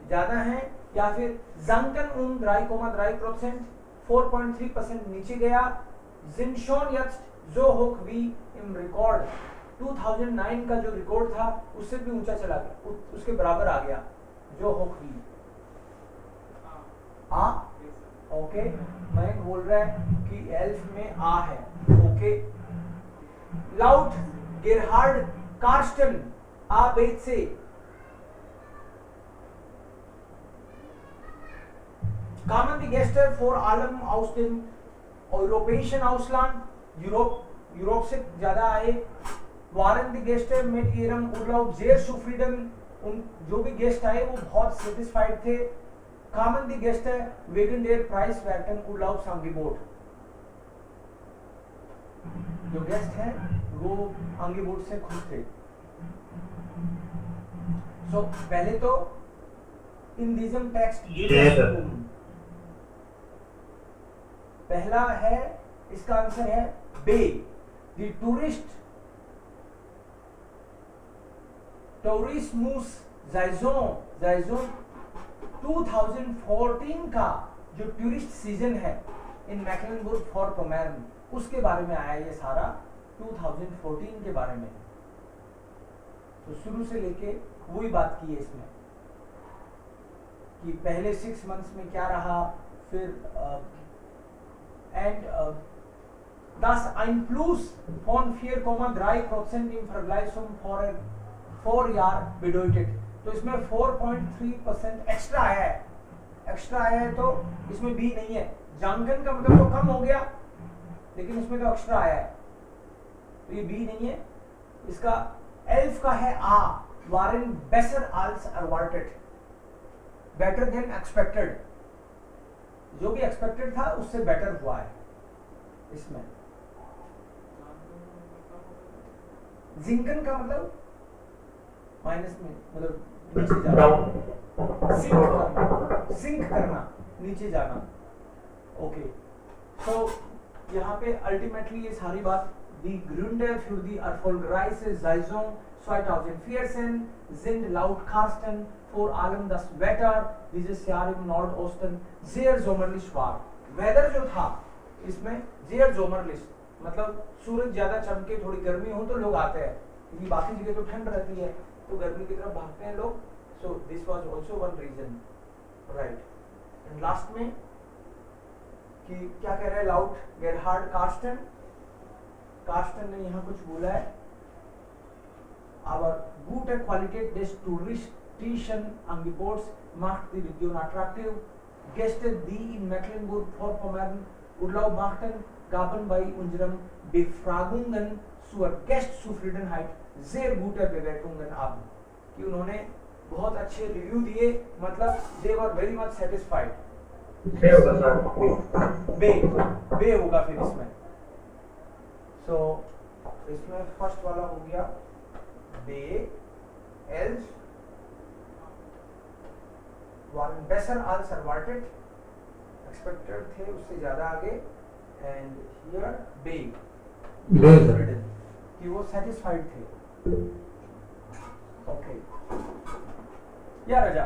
S1: ज्यादा हैं, या फिर zanken 3,3%, 4.3% नीचे गया. sind schon jetzt so hoch wie im Rekord, 2009 का जो रिकॉर्ड था उससे भी ऊंचा चला गया, उसके बराबर आ गया, जो हो हुई आ। ओके, मैं बोल रहा है कि एल्फ में आ है। ओके, लाउट गेरहार्ड कार्स्टन आ बेच से कामन दी गेस्टर फॉर आलम आउस्टिन यूरोपियन आउसलैंड यूरोप से ज्यादा आए। वारन दी गेस्टर मिट इरम उर्लाउ जेर सुफ्रीडन, उन जो भी गेस्ट आए वो बहुत सेटिस्फाइड थे। कामन दी गेस्टर वेगन देयर प्राइस वैटन उर्लाउ सांगीबोट, जो गेस्ट है वो आंगीबोट से खुश थे। सो पहले तो इंडिज्म टेक्स्ट पहला है, इसका आंसर है बे। द टूरिस्मूस जाइजोन 2014 का जो टूरिस्ट सीजन है इन मैक्लेनबर्ग फॉर पोमेरन, उसके बारे में आया ये सारा 2014 के बारे में। तो शुरू से लेके वही बात की है इसमें कि पहले 6 मंथ्स में क्या रहा, फिर and das Einfluss von 4,3% im Vergleich zum Vorjahr bedeutet। तो इसमें 4.3% एक्स्ट्रा आया है, एक्स्ट्रा आया है तो इसमें बी नहीं है। जांगन का मतलब तो कम हो गया, लेकिन इसमें तो एक्स्ट्रा आया है, तो ये बी नहीं है। इसका एल्फ का है आ, वारन बेसर आल्स अरवार्टेड, बेटर देन एक्सपेक्टेड, जो भी एक्सपेक्टेड था उससे बेटर हुआ है इसमें। जिंकन का मतलब माइनस में, मतलब नीचे जाना, सिंक करना, नीचे जाना। ओके, तो यहाँ पे अल्टीमेटली ये सारी बात दी Gründe für die erfolgreiche Saison 2014 sind laut Carsten vor allem das Wetter dieses Jahr im Nordosten sehr sommerlich war। Weather जो था इसमें sehr sommerlich, मतलब सूरज ज्यादा चमके, थोड़ी गर्मी हो तो लोग आते हैं, क्योंकि बाकी जगह तो ठंड रहती है तो गर्मी की तरफ भागते हैं लोग। So this was also one reason, right. And last में कि क्या कह रहे हैं लाउट गेरहार्ड कार्स्टन ने यहाँ कुछ बोला है, aber gute Qualität des touristischen Angebots macht die Region attraktiv. Gäste, die in Mecklenburg-Vorpommern Urlaub machten, gaben bei unseren Befragungen zur Gastzufriedenheit sehr gute Bewertungen ab। कि उन्होंने बहुत अच्छे रिव्यू दिए, मतलब they were very much satisfied।
S2: बे होगा सर,
S1: बे होगा फिर इसमें। सो इसमें फर्स्ट वाला हो गया बे, एल्स, वारन बेसर आल्स अरवार्टेड, एक्सपेक्टेड थे उससे ज्यादा आगे, एंड हियर बे कि वो सेटिस्फाइड थे। ओके, या राजा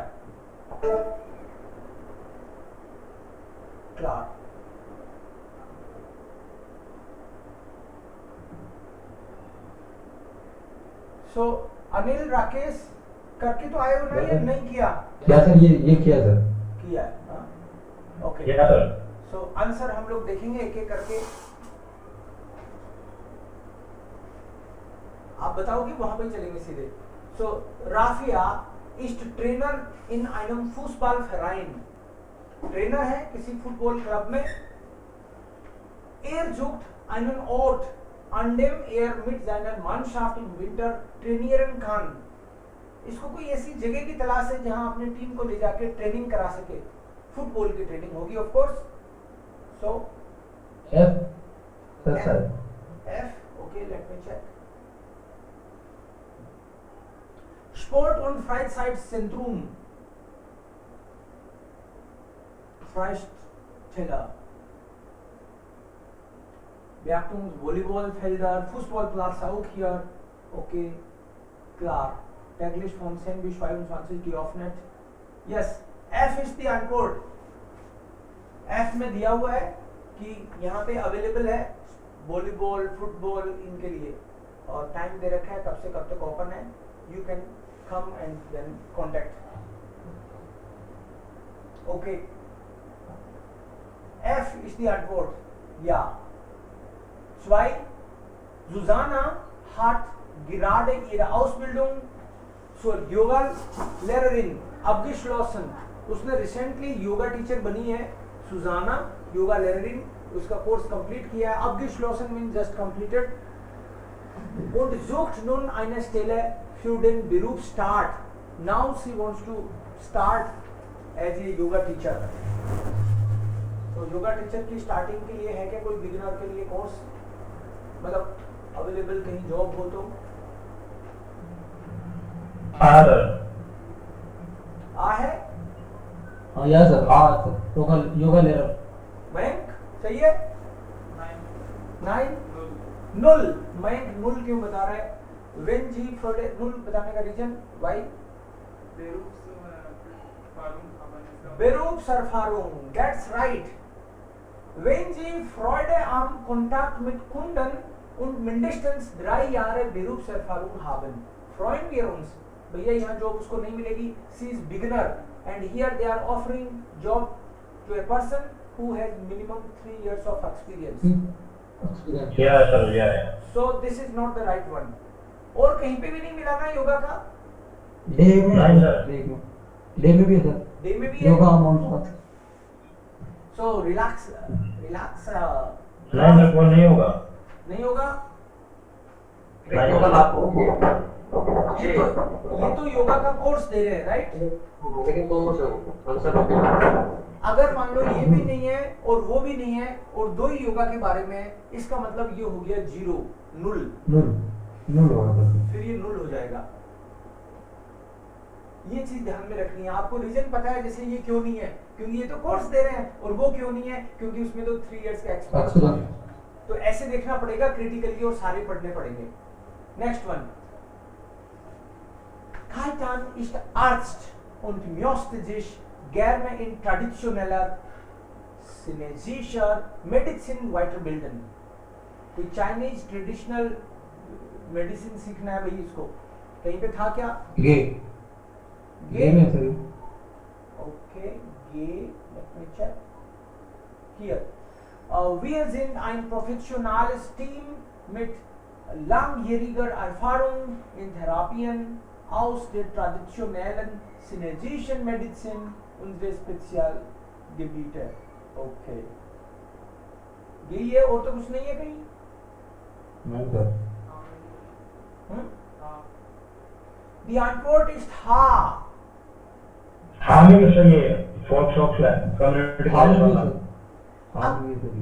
S1: क्लार। सो अनिल राकेश करके तो आए हो ना, ये नहीं किया
S5: क्या सर? ये किया सर,
S1: किया है। ओके,
S3: या सर।
S1: सो आंसर हम लोग देखेंगे एक एक करके। आप बताओगे, वहां पे चलेंगे सीधे। So Rafia ist Trainer in einem Fußballverein, trainer है किसी फुटबॉल क्लब में। Er sucht einen Ort, an dem mit seiner Mannschaft im Winter trainieren kann। इसको कोई ऐसी जगह की तलाश है जहां अपनी टीम को ले जाके ट्रेनिंग करा सके, फुटबॉल की ट्रेनिंग होगी of course. So
S5: F sir.
S1: F, okay, let me check. Sport- und Freizeitzentrum Freisteller, Beachtungs Volleyballfelder, Fußballplatz auch hier, okay, klar, täglich von 10 bis 22 geöffnet। Yes, F ist die Antwort। F में दिया हुआ है कि यहाँ पे अवेलेबल है वॉलीबॉल, फुटबॉल, इनके लिए और टाइम दे रखा है कब से कब तक ओपन है, you can come and then contact. Okay, F ist die Antwort. Ja. 2. Susanna hat gerade ihre Ausbildung zur Yoga-Lehrerin abgeschlossen. उसने रिसेंटली योगा टीचर बनी है. सुजाना योगा लेहरिन, उसका कोर्स कंप्लीट किया है. abgeschlossen mean just completed. und sucht nun eine Stelle für den Berufsstart. Now she wants to start as a yoga teacher. तो योगा टीचर की स्टार्टिंग के लिए है क्या कोई बिगिनर के लिए कोर्स, मतलब अवेलेबल कहीं जॉब हो तो?
S3: हाँ सर.
S1: आ है
S5: हाँ या सर, सर लोकल योगा ले रहा.
S1: बैंक सही है. 9 null. बैंक null क्यों बता रहा है? when जी फ्राइडे null बताने का reason why? Berufserfahrung, that's right. Wenn Sie Freude am Kontakt mit Kunden und mindestens 3 Jahre Berufserfahrung haben, freuen wir uns. भैया यहाँ जॉब उसको नहीं मिलेगी. She is beginner and here they are offering job to a person who has minimum 3 years of experience.
S3: या सर, या.
S1: So this is not the right one. और कहीं पे भी नहीं मिला ना योगा का?
S5: डे में
S3: नहीं सर.
S5: डे में भी है सर.
S1: डे में भी है.
S5: योगा अमाउंट.
S1: So relax.
S3: नहीं सर, वो नहीं होगा.
S1: नहीं होगा.
S2: योगा लाभ
S1: ये तो योगा का कोर्स दे रहे हैं राइट.
S2: लेकिन कौन सा आंसर होगा?
S1: अगर मान लो ये भी नहीं है और वो भी नहीं है और दो ही योगा के बारे में है, इसका मतलब ये हो गया 0 null
S5: होगा.
S1: फिर ये null हो जाएगा. ये चीज ध्यान में रखनी है. आपको रीजन पता है जैसे ये क्यों नहीं है, क्योंकि ये तो कोर्स दे रहे हैं, और वो क्यों नहीं है क्योंकि उसमें तो 3 इयर्स का एक्सपीरियंस. तो ऐसे देखना पड़ेगा क्रिटिकली और सारे पढ़ने पड़ेंगे. Next one. Kaitan ist Arzt und möchte sich gerne in traditioneller chinesischer Medizin weiterbilden. कोई चाइनीज ट्रेडिशनल मेडिसिन सीखना है भाई इसको. कहीं पे था क्या?
S5: गे में sir.
S1: Okay, let me check. Here. Wir sind ein professionelles Team mit langjähriger Erfahrung in Therapien aus der traditionellen chinesischen Medizin unsere Spezialgebiete. Okay. यही है और तो कुछ नहीं है कहीं?
S5: नहीं sir.
S1: Die Antwort ist H.
S3: हाँ में भी सही है. फोक शॉक्स है कम्युनिटी कॉलेज वाला.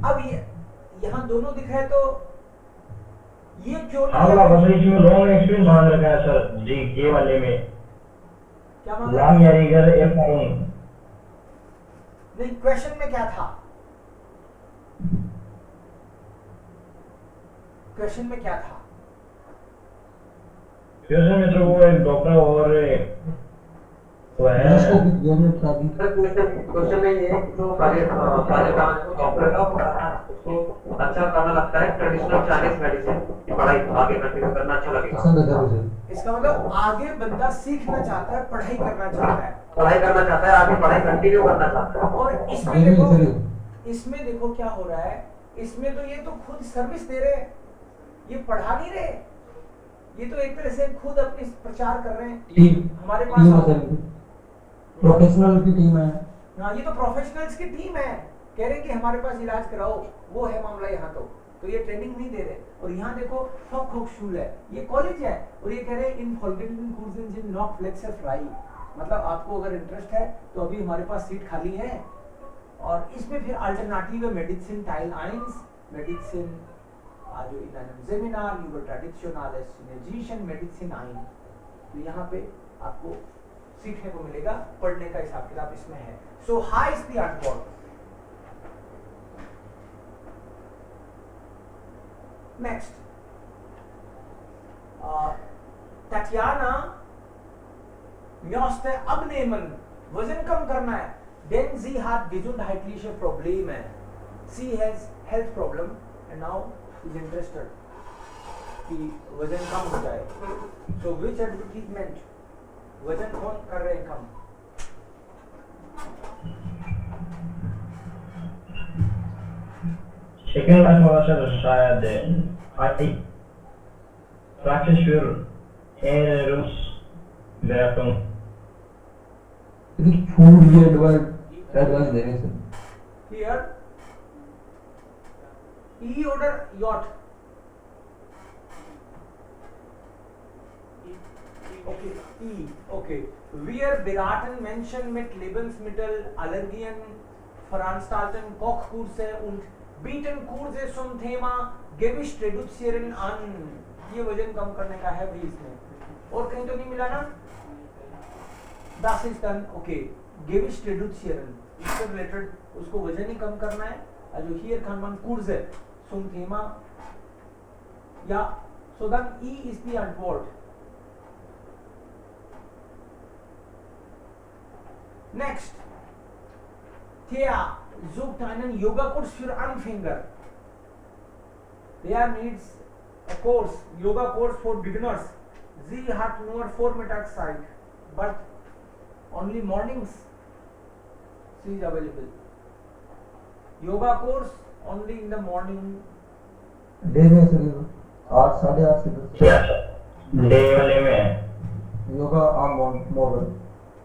S1: अब ये यहाँ दोनों दिखा है तो ये क्यों
S3: हाँ वाला बस इसमें लॉन्ग एक्सपीरियंस मांग रखा है सर जी. के वाले में
S1: क्या मांगा?
S3: लॉन्ग यारीगर एफआरएन.
S1: नहीं, क्वेश्चन में क्या था? क्वेश्चन में क्या था?
S3: क्वेश्चन में तो वो एक डॉक्टर और वो है.
S2: क्वेश्चन में ये है कि जो कार्यकाल डॉक्टर का उसको अच्छा करना लगता है ट्रेडिशनल चाइनीज मेडिसिन की पढ़ाई आगे कंटिन्यू करना अच्छा लगेगा.
S1: इसका मतलब आगे बंदा सीखना चाहता है, पढ़ाई करना चाहता है,
S2: आगे पढ़ाई कंटिन्यू करना चाहता है.
S1: और इसमें देखो क्या हो रहा है. इसमें तो ये तो खुद सर्विस दे रहे हैं, ये पढ़ा नहीं रहे. ये तो एक तरह से खुद अपनी प्रचार कर रहे हैं. हमारे पास
S5: प्रोफेशनल की टीम है.
S1: हाँ, ये तो प्रोफेशनल्स की टीम है. कह रहे हैं कि हमारे पास इलाज कराओ, वो है मामला यहाँ. तो ये ट्रेनिंग नहीं दे रहे. और यहाँ देखो फॉकहोगस्कूल है, ये कॉलेज है, और ये कह रहे हैं इन फॉलगेटिंग कोर्सेज इन नॉट फ्लेक्सर फ्राई. मतलब आपको अगर इंटरेस्ट है तो अभी हमारे पास सीट खाली है. और इसमें फिर अल्टरनेटिव है medicine tile 1, medicine also in einem Seminar über traditionelle chinesische Medizin ein. तो यहाँ पे आपको सीखने को मिलेगा, पढ़ने का हिसाब किताब इसमें है. So how is the antwort? Next. Tatjana möchte abnehmen, वजन कम करना है. Denn sie hat gesundheitliche Probleme. She has health problem and now is interested. कि वजन कम हो जाए. So which advertisement वजन कौन कर रहे हैं कम?
S3: सेकंड क्लास में सर शायद आई प्रैक्टिस für Ernährungsberatung.
S5: ये फूड ये एडवाइस दे रहे हैं sir.
S1: Here E oder J? Okay, E. Okay. Wir beraten Menschen mit Lebensmittel, Allergien, veranstalten Kochkurse und bieten Kurse zum Thema Gewicht reduzieren an. ये वजन कम करने का है भी इसमें. और कहीं तो नहीं मिला ना? Das ist dann okay. Gewicht reduzieren. इससे रिलेटेड उसको वजन ही कम करना है. Also hier kann man Kurse zum Thema. Ja, so dann I ist die Antwort. Next. Thea sucht einen Yoga-Kurs für Anfänger. Thea needs a course, Yoga course for beginners. Sie hat nur Vormittagszeit, but only mornings she is available. Yoga course only in the morning.
S5: Day में सर 8 8:30 से 10.
S3: क्या सर डे वाले में
S5: yoga am morgen.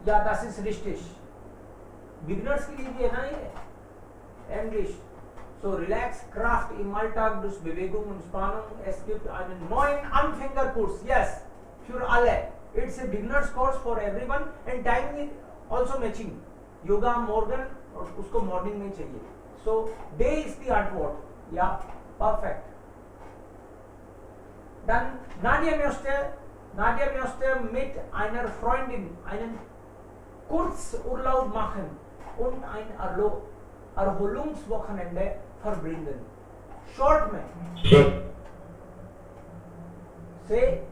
S1: Ja, das ist richtig. Beginners के लिए भी है ना ये English. So relax, Kraft im Alltag durch Bewegung und Spannung. Es gibt einen neuen Anfängerkurs. Yes, für alle. It's a beginners course for everyone and timing is also matching. Yoga morgen और उसको morning में चाहिए. So day is the Antwort. Yeah, perfect. Dann Nadia möchte mit einer Freundin einen Kurzurlaub machen und ein Erholungswochenende verbringen. Short में से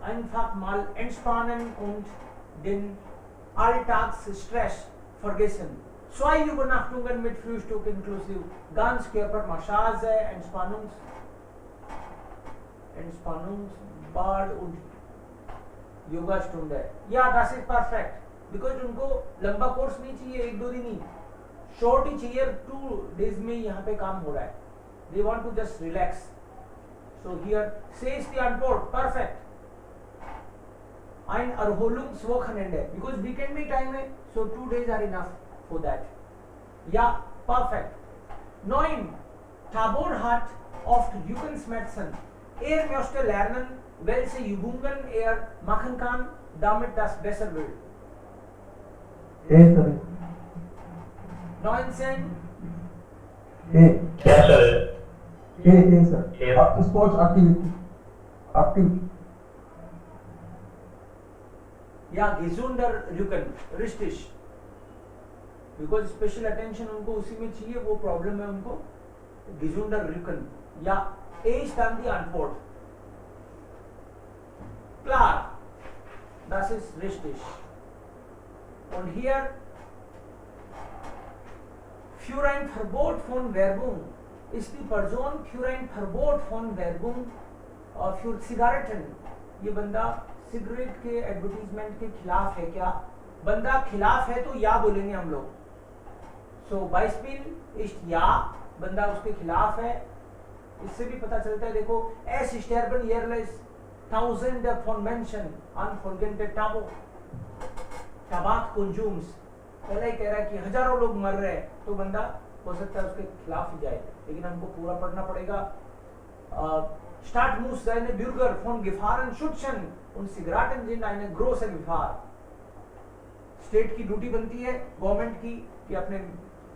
S1: einfach mal entspannen und den Alltagsstress vergessen. 2 Übernachtungen mit Frühstück inklusive Ganzkörpermassage, Entspannungsbad und Yoga-Stunde. Ja, das ist perfekt. Because उनको लंबा कोर्स नहीं चाहिए, 1-2 दिन ही, शॉर्ट ही चाहिए. 2 days में यहाँ पे काम हो रहा है. They want to just relax. So here says the Antwort. Perfect. Ein Erholungswochenende. Because weekend में time है, so 2 days are enough for that. Ja, perfect. 9. Tabor hat oft Jugendschmerzen. Möchte lernen, welche Übungen machen kann, damit das besser wird.
S5: ए सर
S1: 19.
S5: ए
S3: क्या सर
S5: ए सर sports active
S1: Ja, gesunder Rücken. Richtig. Because special attention उनको उसी में चाहिए, वो प्रॉब्लम है उनको. Gesunder Rücken. Ja, A ist dann die Antwort. Klar. Das ist richtig. Und hier für ein Verbot von Werbung ist die Person für ein Verbot von Werbung für Zigaretten. ये बंदा सिगरेट के एडवर्टीजमेंट के खिलाफ है क्या? बंदा खिलाफ है तो या बोलेंगे हम लोग. सो Beispiel ist ja, बंदा उसके खिलाफ है. इससे भी पता चलता है, देखो, es sterben jährlich Tausende von Menschen an folgende Tabakkonsums. पहले ही कह रहा है कि हजारों लोग मर रहे हैं, तो बंदा हो सकता है उसके खिलाफ ही जाए. लेकिन हमको पूरा पढ़ना पड़ेगा. Staat muss seine Bürger von Gefahren schützen und Zigaretten sind eine große Gefahr. State की ड्यूटी बनती है, गवर्नमेंट की, कि अपने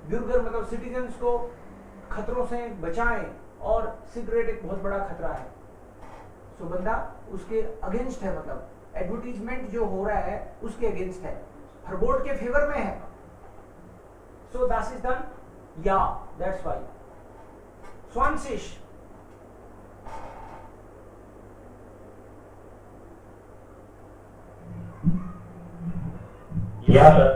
S1: ब्यूर्गर मतलब सिटीजन्स को खतरों से बचाएं, और सिगरेट एक बहुत बड़ा खतरा है. सो बंदा उसके अगेंस्ट है, मतलब एडवर्टीजमेंट जो हो रहा है उसके अगेंस्ट है, फरबोर्ड के फेवर में है. So that is done. या, दैट्स व्हाई. 20.
S3: या सर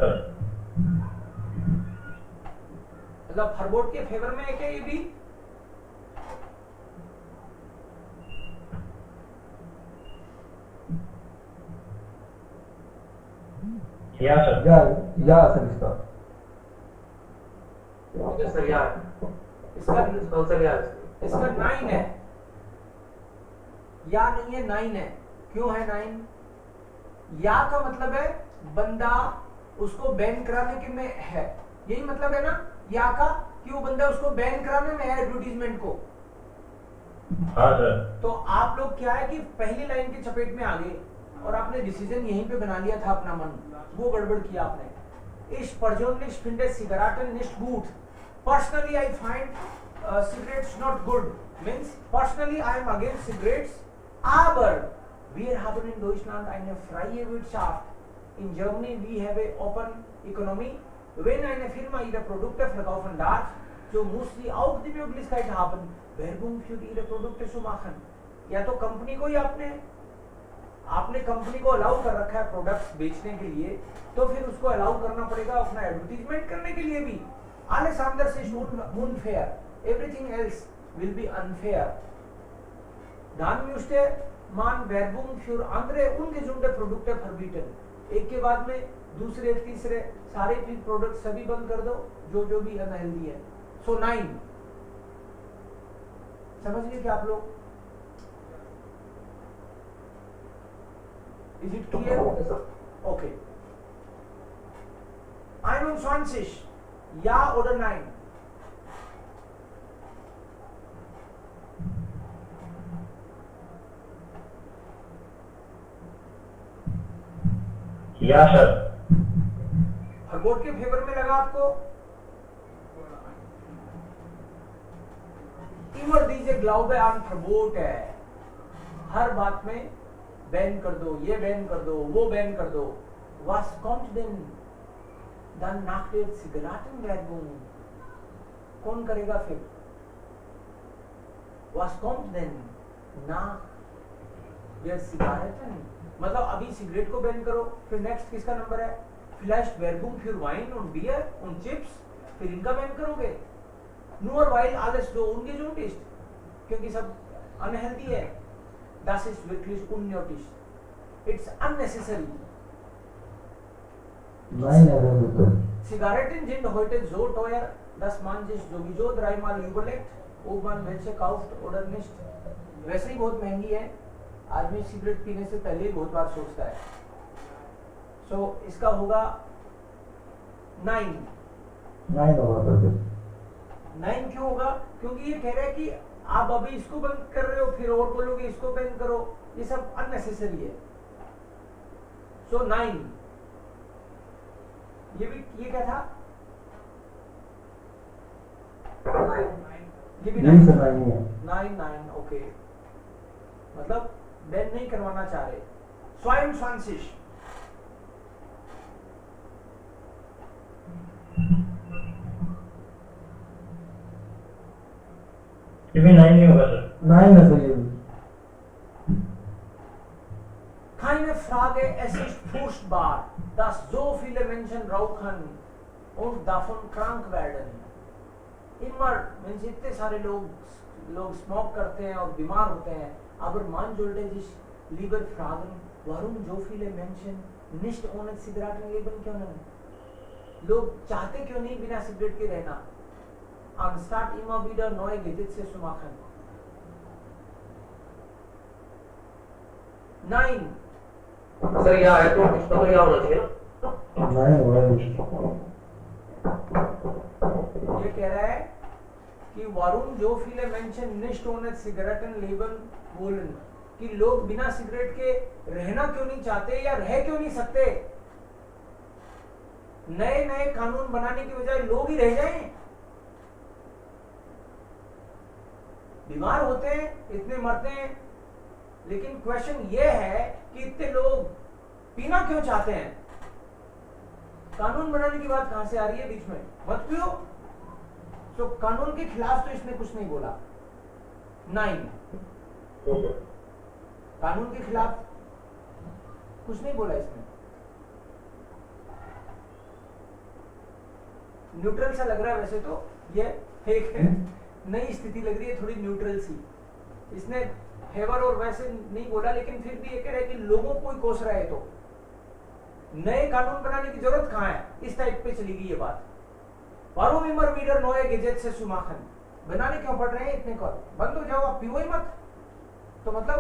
S1: मतलब फरबोर्ड के फेवर में है क्या ये भी?
S3: या सर।
S5: या सर इसका
S2: यस सर, या है।
S1: इसका
S2: इसका आंसर या है।
S1: इसका 9 है, या नहीं है, 9 है। क्यों है 9? या का मतलब है बंदा उसको बैन कराने के में है, यही मतलब है ना या का, कि वो बंदा उसको बैन कराने में है एडवर्टीजमेंट को।
S3: हाँ सर।
S1: तो आप लोग क्या है कि पहली लाइन की चपेट में आ गए और आपने डिसीजन यहीं पे बना लिया था अपना मन, वो गड़बड़ किया आपने। इस persönlich finde Zigaretten nicht gut. Personally I find cigarettes not good. Means personally I am against cigarettes, aber wir haben in Deutschland eine freie Wirtschaft. In Germany we have a open economy. Wenn eine Firma ihre Produkte verkaufen darf, so muss sie auch die Möglichkeit haben, Werbung für ihre Produkte zu machen. या तो कंपनी को ही आपने कंपनी को अलाउ कर रखा है प्रोडक्ट्स बेचने के लिए, तो फिर उसको अलाउ करना पड़ेगा अपना एडवर्टीजमेंट करने के लिए भी। Alles andere ist unfair. Everything else will be unfair. Dann müsste man Werbung für andere ungesunde Produkte verbieten. एक के बाद में दूसरे तीसरे सारे भी प्रोडक्ट सभी बंद कर दो जो भी अनहेल्दी है। सो 9 समझ गए क्या आप लोग? Is it clear? Okay. 21, ja oder nein?
S3: या सर।
S1: हरबोट के फेवर में लगा आपको? immer diese Glaube an Verbot है, हर बात में बैन कर दो, ये बैन कर दो, वो बैन कर दो। Was kommt denn dann nach der Zigarettenwerbung? कौन करेगा फिर? Was kommt denn nach der Zigaretten? मतलब अभी सिगरेट को बैन करो, फिर नेक्स्ट किसका नंबर है? Vielleicht Werbung für Wein und Bier und Chips, फिर इनका बैन करोगे? Nur weil alles so ungesund ist, क्योंकि सब अनहेल्दी है। Das ist wirklich unnötig. It's unnecessary.
S5: Nein, er bitte.
S1: Zigaretten sind heute so teuer, dass man sich sowieso dreimal überlegt, ob man welche kauft oder nicht. वैसे ही बहुत महंगी है, आदमी सिगरेट पीने से पहले ही बहुत बार सोचता है। So इसका होगा 9।
S5: 9 होगा सर।
S1: 9 क्यों होगा? क्योंकि ये कह रहा है कि आप अभी इसको बंद कर रहे हो, फिर और बोलोगे इसको बंद करो, ये सब अननेसेसरी है। सो 9 ये क्या था? ये भी 9
S5: है।
S1: 9 ओके, मतलब बैन नहीं करवाना चाह रहे। 22
S3: ये भी 9 नहीं होगा सर।
S5: 9 है सर ये।
S1: Keine Frage, es ist furchtbar, dass so viele Menschen rauchen und davon krank werden. Immer, wenn इतने सारे लोग स्मोक करते हैं और बीमार होते हैं, aber man sollte sich lieber fragen, warum so viele Menschen nicht ohne Zigaretten leben können? लोग चाहते क्यों नहीं बिना सिगरेट के रहना? Anstatt immer wieder neue Gesetze zu machen. 9
S2: sir या है, तो इसका तो या होना चाहिए ना।
S5: 9 होगा।
S1: ये कह रहा है कि warum so viele Menschen nicht ohne Zigaretten leben wollen, कि लोग बिना सिगरेट के रहना क्यों नहीं चाहते या रह क्यों नहीं सकते? नए नए कानून बनाने की बजाय लोग ही रह जाएं, बीमार होते हैं, इतने मरते हैं। लेकिन क्वेश्चन ये है कि इतने लोग पीना क्यों चाहते हैं? कानून बनाने की बात कहां से आ रही है बीच में? मत पियो। तो कानून के खिलाफ तो इसने कुछ नहीं बोला। 9 कानून के खिलाफ कुछ नहीं बोला इसने। न्यूट्रल सा लग रहा है वैसे तो, ये एक नई स्थिति लग रही है, थोड़ी न्यूट्रल सी। इसने फेवर और वैसे नहीं बोला, लेकिन फिर भी ये कह रहा है कि लोगों को ही कोस रहा है, तो नए कानून बनाने की जरूरत कहाँ है, इस टाइप पे चली गई ये बात। वारुम इमर वीडर नोए गेजेट से सुमाखन, बनाने क्यों पड़ रहे हैं इतने कॉल, बंद हो जाओ आप, पियो ही मत। तो मतलब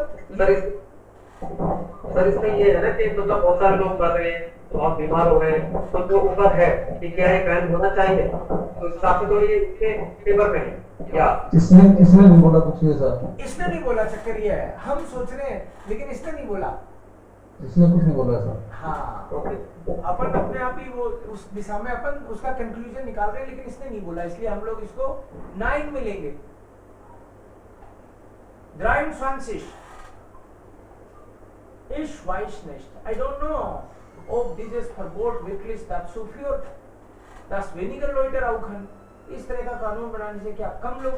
S2: सर इसमें ये है ना कि मतलब बहुत सारे लोग कर रहे हैं, तो बहुत बीमार हो रहे हैं, तो जो ऊपर है कि क्या ये बैन होना चाहिए, तो इस हिसाब से तो ये इसके फेवर में है या
S5: इसने नहीं बोला कुछ ये सर,
S1: इसने नहीं बोला, चक्कर ये है हम सोच रहे हैं लेकिन इसने नहीं बोला।
S5: इसने कुछ नहीं बोला सर।
S1: हाँ, अपन अपने आप ही वो उस दिशा में अपन उसका कंक्लूजन निकाल रहे हैं, लेकिन इसने नहीं बोला, इसलिए हम लोग इसको 9 में लेंगे। 23 Ich weiß nicht. I don't know ob dieses Verbot wirklich dazu führt, dass weniger Leute rauchen. इस तरह का कानून बनाने से क्या कम लोग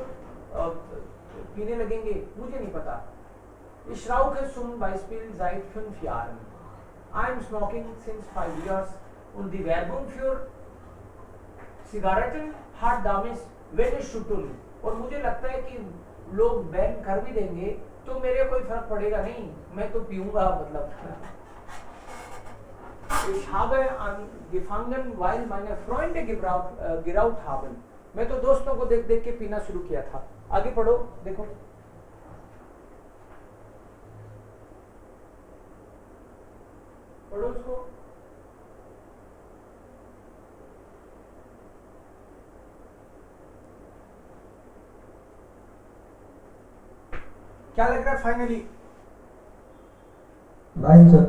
S1: पीने लगेंगे, मुझे नहीं पता। Ich rauche zum Beispiel seit 5 Jahren. I am smoking since 5 years. Und die Werbung für Zigaretten hat damals wenig zu tun. और मुझे लगता है कि लोग बैन कर भी देंगे तो मेरे कोई फर्क पड़ेगा नहीं, मैं तो पीऊंगा, मतलब। Ich habe angefangen, weil meine Freunde geraucht haben. मैं तो दोस्तों को देख देख के पीना शुरू किया था। आगे पढ़ो, देखो। पढ़ो उसको। क्या लग रहा है फाइनली?
S5: 9 सर।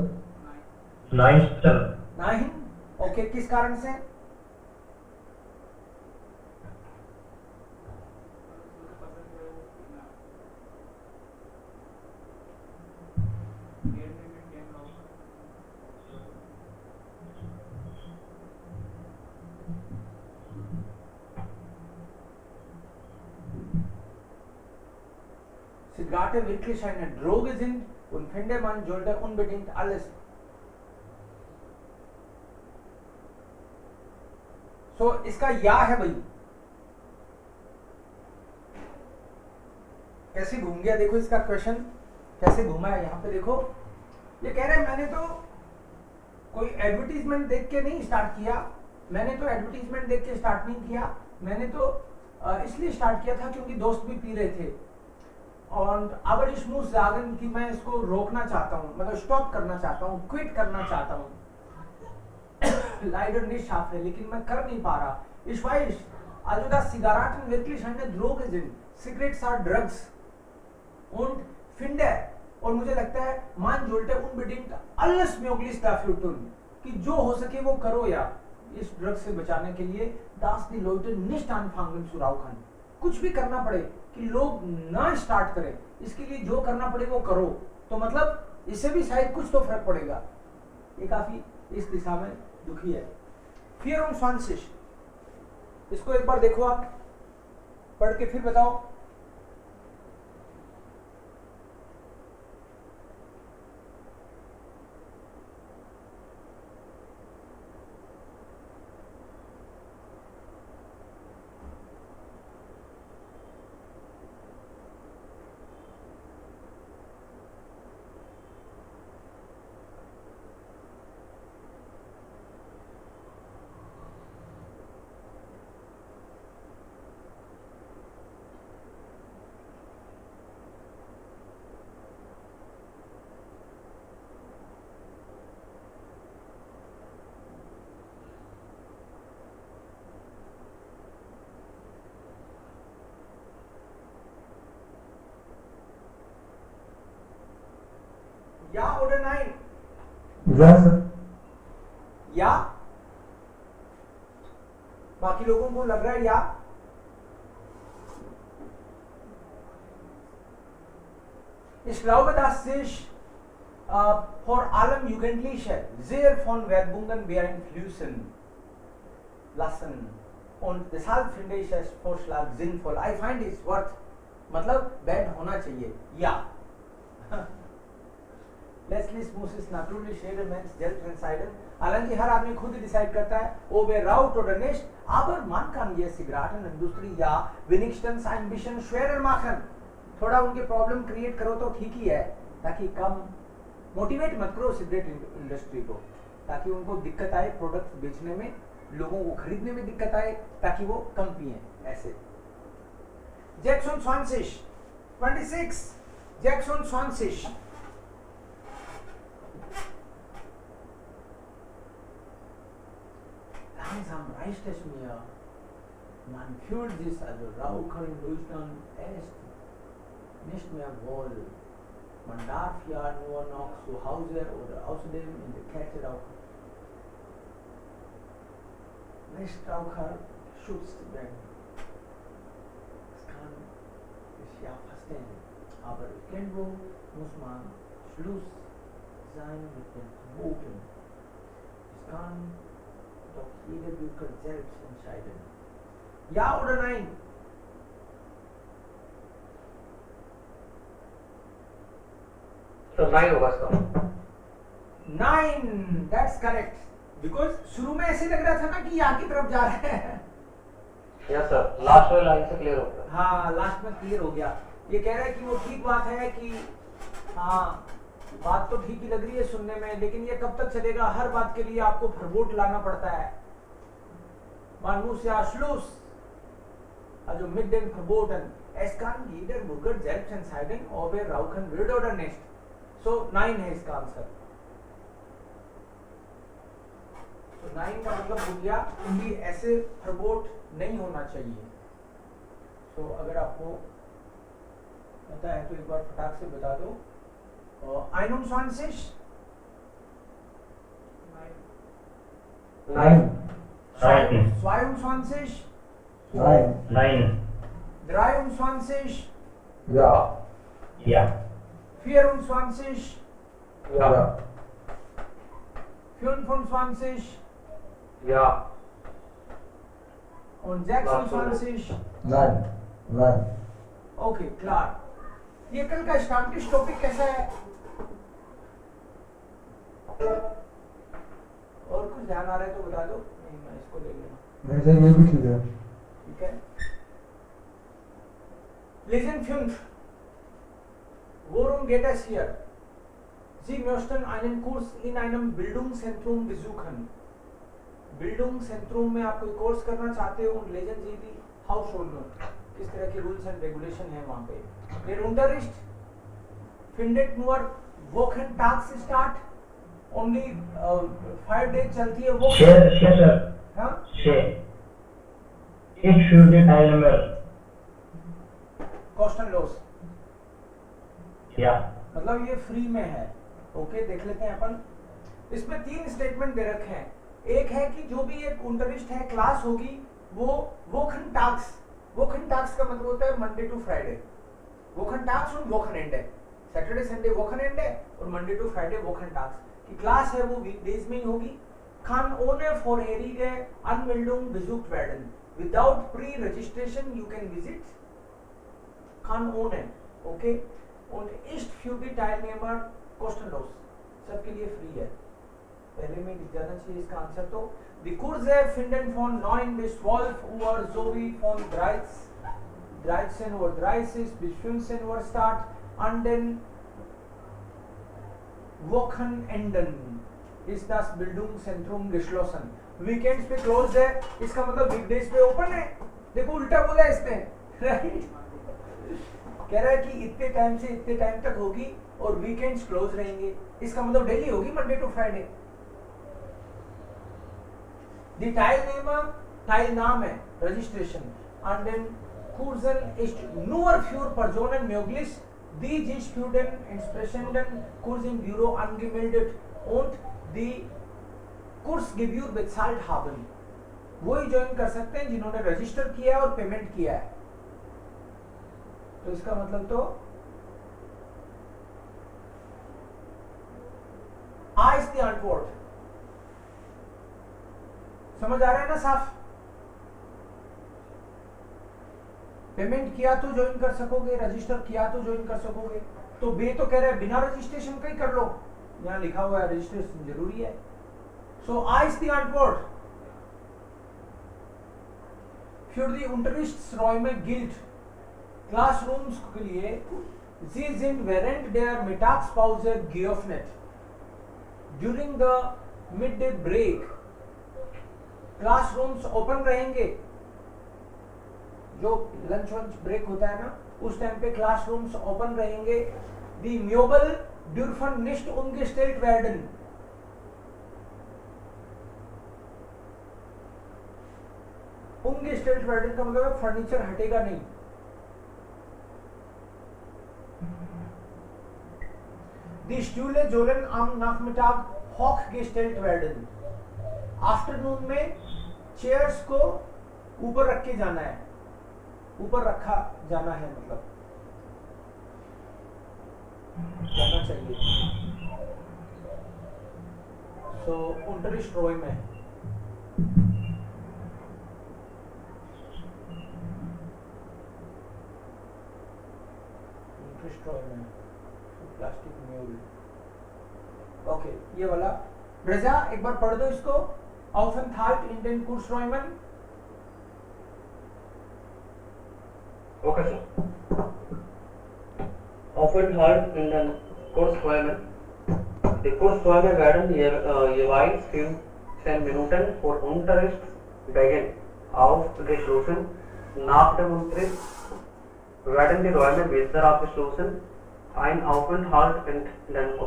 S3: 9 सर।
S1: 9 ओके, किस कारण से? Zigarette wirklich eine Droge sind und finde man sollte unbedingt alles. So इसका या है भाई, कैसे घूम गया देखो इसका क्वेश्चन, कैसे घूमा है यहाँ पे देखो। ये कह रहे हैं मैंने तो कोई एडवर्टीजमेंट देख के नहीं स्टार्ट किया, मैंने तो एडवर्टीजमेंट देख के स्टार्ट नहीं किया, मैंने तो इसलिए स्टार्ट किया था क्योंकि दोस्त भी पी रहे थे। और अगर इस मुझ जागन की मैं इसको रोकना चाहता हूँ, मतलब स्टॉप करना चाहता हूँ, क्विट करना चाहता हूँ, leider nicht schaffe, लेकिन मैं कर नहीं पा रहा। Ich weiß, also das Zigaretten wirklich eine Droge sind, Cigarettes are drugs und finde, और मुझे लगता है man sollte unbedingt alles möglichst dafür tun, कि जो हो सके वो करो यार, इस ड्रग से बचाने के लिए, dass die Leute nicht anfangen zu rauchen, कुछ भी करना पड़े कि लोग ना स्टार्ट करें, इसके लिए जो करना पड़े वो करो, तो मतलब इससे भी शायद कुछ तो फर्क पड़ेगा। ये काफी इस दिशा में दुखी है। 24 इसको एक बार देखो आप, पढ़ के फिर बताओ। या ऑर्डर 9
S5: या सर।
S1: या बाकी लोगों को लग रहा है या? Ich glaube, dass sich vor allem Jugendliche sehr von Werbungen beeinflussen lassen und deshalb finde ich das Vorschlag sinnvoll. I find it worth, मतलब बैन होना चाहिए या। Letztlich muss es natürlich jeder Mensch selbst entscheiden. हालांकि हर आदमी खुद डिसाइड करता है ob er raucht oder nicht, aber man kann die Zigarettenindustrie ja wenigstens ein bisschen schwerer machen. थोड़ा उनके प्रॉब्लम क्रिएट करो तो ठीक ही है, ताकि कम मोटिवेट मत करो सिगरेट इंडस्ट्री को। ताकि उनको दिक्कत आए प्रोडक्ट बेचने में, लोगों को खरीदने में दिक्कत आए, ताकि वो कम पिए ऐसे। जैक्सन स्वानसिश 26 जैक्सन स्वानसिश langsam reicht es mir, man fühlt sich also Rauchen Deutschland ist nicht mehr wohl. Man darf ja nur noch zu Hause oder außerdem in der Kälte rauchen. Nichtraucher geschützt werden. Das kann ich ja verstehen. Aber irgendwo muss man Schluss sein mit den Verboten. Das kann doch jeder Bürger selbst entscheiden. Ja oder nein?
S2: तो 9 होगा इसका।
S1: 9, that's correct. Because शुरू में ऐसे लग रहा था ना कि यहाँ की तरफ जा रहे हैं।
S2: यस सर, लास्ट वाली लाइन से क्लियर हो गया।
S1: हाँ, लास्ट में क्लियर हो गया। ये कह रहा है कि वो ठीक बात है कि हाँ, बात तो ठीक ही लग रही है सुनने में, लेकिन ये कब तक चलेगा? हर बात के लिए आपको फरबोट लाना पड़ता है। Man muss ja Schluss, also mit den Verboten. Es kann jeder Bürger selbst entscheiden, ob er rauchen will oder nicht. So 9 है इसका आंसर। तो 9 का मतलब हो गया कि ऐसे फरबोट नहीं होना चाहिए। तो अगर आपको पता है तो एक बार फटाक से बता दो। 21
S5: 9
S1: 22
S5: 9
S1: 23
S5: Ja. Ja.
S1: 24
S2: या
S1: 25
S2: या
S1: und 26।
S5: Nein. Nein.
S1: ओके, क्लार। ये कल का स्टार्टिश टॉपिक कैसा है? और कुछ ध्यान आ रहा है तो बता दो, नहीं मैं इसको ले लूंगा।
S5: वैसे ये भी ठीक है।
S1: ठीक है। Lesen 5. Worum geht es hier? Sie möchten einen Kurs in einem Bildungszentrum besuchen. Bildungszentrum में आप कोई कोर्स करना चाहते हो und lesen Sie die Hausordnung. किस तरह के रूल्स एंड रेगुलेशन है वहाँ पे। Der Unterricht findet nur Wochentags statt. Only 5 days चलती है वो।
S3: छः सर।
S1: हाँ?
S3: 6 एक शुरू tile number
S1: cost and loss.
S3: या
S1: मतलब ये फ्री में है। ओके, देख लेते हैं अपन। इसमें 3 स्टेटमेंट दे रखे हैं। एक है कि जो भी एक unterricht है, क्लास होगी, वो Wochentags का मतलब होता है मंडे टू फ्राइडे। Wochentags और Wochenende, सैटरडे संडे Wochenende और मंडे टू फ्राइडे Wochentags की क्लास है, वो वीकडेज में ही होगी। Kann ohne vorherige Anmeldung besucht werden. Without pre-registration you can visit. Kann ohne, okay? Und ist für die Teilnehmer kostenlos. सबके लिए फ्री है। पहले में लिख जाना चाहिए इसका आंसर। तो Die Kurse finden von 9 bis 12 Uhr sowie von 13:30 bis 15 Uhr statt. An den Wochenenden ist das Bildungszentrum geschlossen. Weekends पे क्लोज है, इसका मतलब वीकडेज पे ओपन है। देखो उल्टा बोला है इसने, राइट? कह रहा है कि इतने टाइम से इतने टाइम तक होगी और वीकेंड्स क्लोज रहेंगे। इसका मतलब डेली होगी, Monday to Friday. Die Teilnahme Registration an den Kursen ist nur für Personen möglich, die sich für den entsprechenden Kurs im Büro angemeldet und die Kursgebühr bezahlt haben. वही ज्वाइन कर सकते हैं जिन्होंने रजिस्टर किया है और पेमेंट किया है। तो इसका मतलब तो A ist die Antwort। समझ आ रहा है ना साफ? पेमेंट किया तो ज्वाइन कर सकोगे, रजिस्टर किया तो ज्वाइन कर सकोगे। तो बे तो कह रहा है बिना रजिस्ट्रेशन का ही कर लो, यहाँ लिखा हुआ है रजिस्ट्रेशन जरूरी है। सो A ist die Antwort। Für die Unterrichtsräume gilt Classrooms के लिए sie sind während der Mittagspause geöffnet. During the mid day break classrooms open रहेंगे, जो लंच वंच ब्रेक होता है ना उस टाइम पे क्लासरूम्स ओपन रहेंगे। दी म्यूबल ड्यूरफन निस्ट umgestellt werden, umgestellt werden का मतलब है फर्नीचर हटेगा नहीं। Die Stühle sollen am Nachmittag hochgestellt werden, afternoon में चेयर्स को ऊपर रख के जाना है, ऊपर रखा जाना है मतलब जाना चाहिए। सो Unterrichtsräume, प्लास्टिक म्यूल, ओके ये वाला। रजा एक बार पढ़ दो इसको। Aufenthalt in den Kursräumen,
S2: Okay, sir. Aufenthalt in den Kursräumen. Die Kursräume werden jeweils 15 Minuten vor Unterrichtsbeginn aufgeschlossen. Nach dem Unterricht werden die Räume wieder abgeschlossen. Ein Aufenthalt in den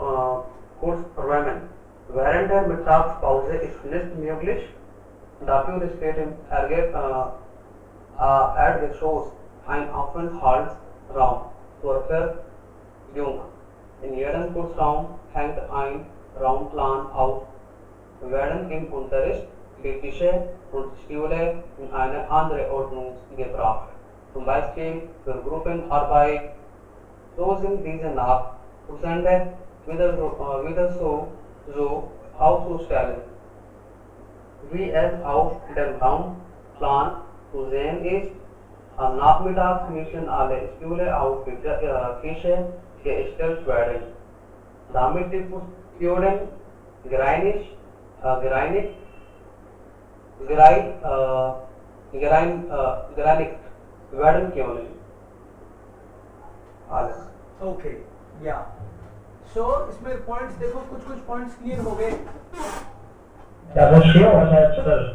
S2: Kursräumen während der Mittagspause ist nicht möglich. Dafür steht im Erdgeschoss ein Aufenthaltsraum zur Verfügung. In jedem Kursraum hängt ein Raumplan auf. Werden im Unterricht die Tische und Stühle in eine andere Ordnung gebracht. Zum Beispiel für Gruppenarbeit. So sind diese nach Kursende wieder so aufzustellen, wie es auf dem Raumplan zu sehen ist. Am Nachmittag müssen alle Stühle auf die Tische gestellt werden, damit die Fußböden gereinigt werden können. Alles.
S1: Okay या सो इसमें पॉइंट्स देखो, कुछ कुछ पॉइंट्स क्लियर हो गए।
S3: Ja, das ist schön, was er sagt.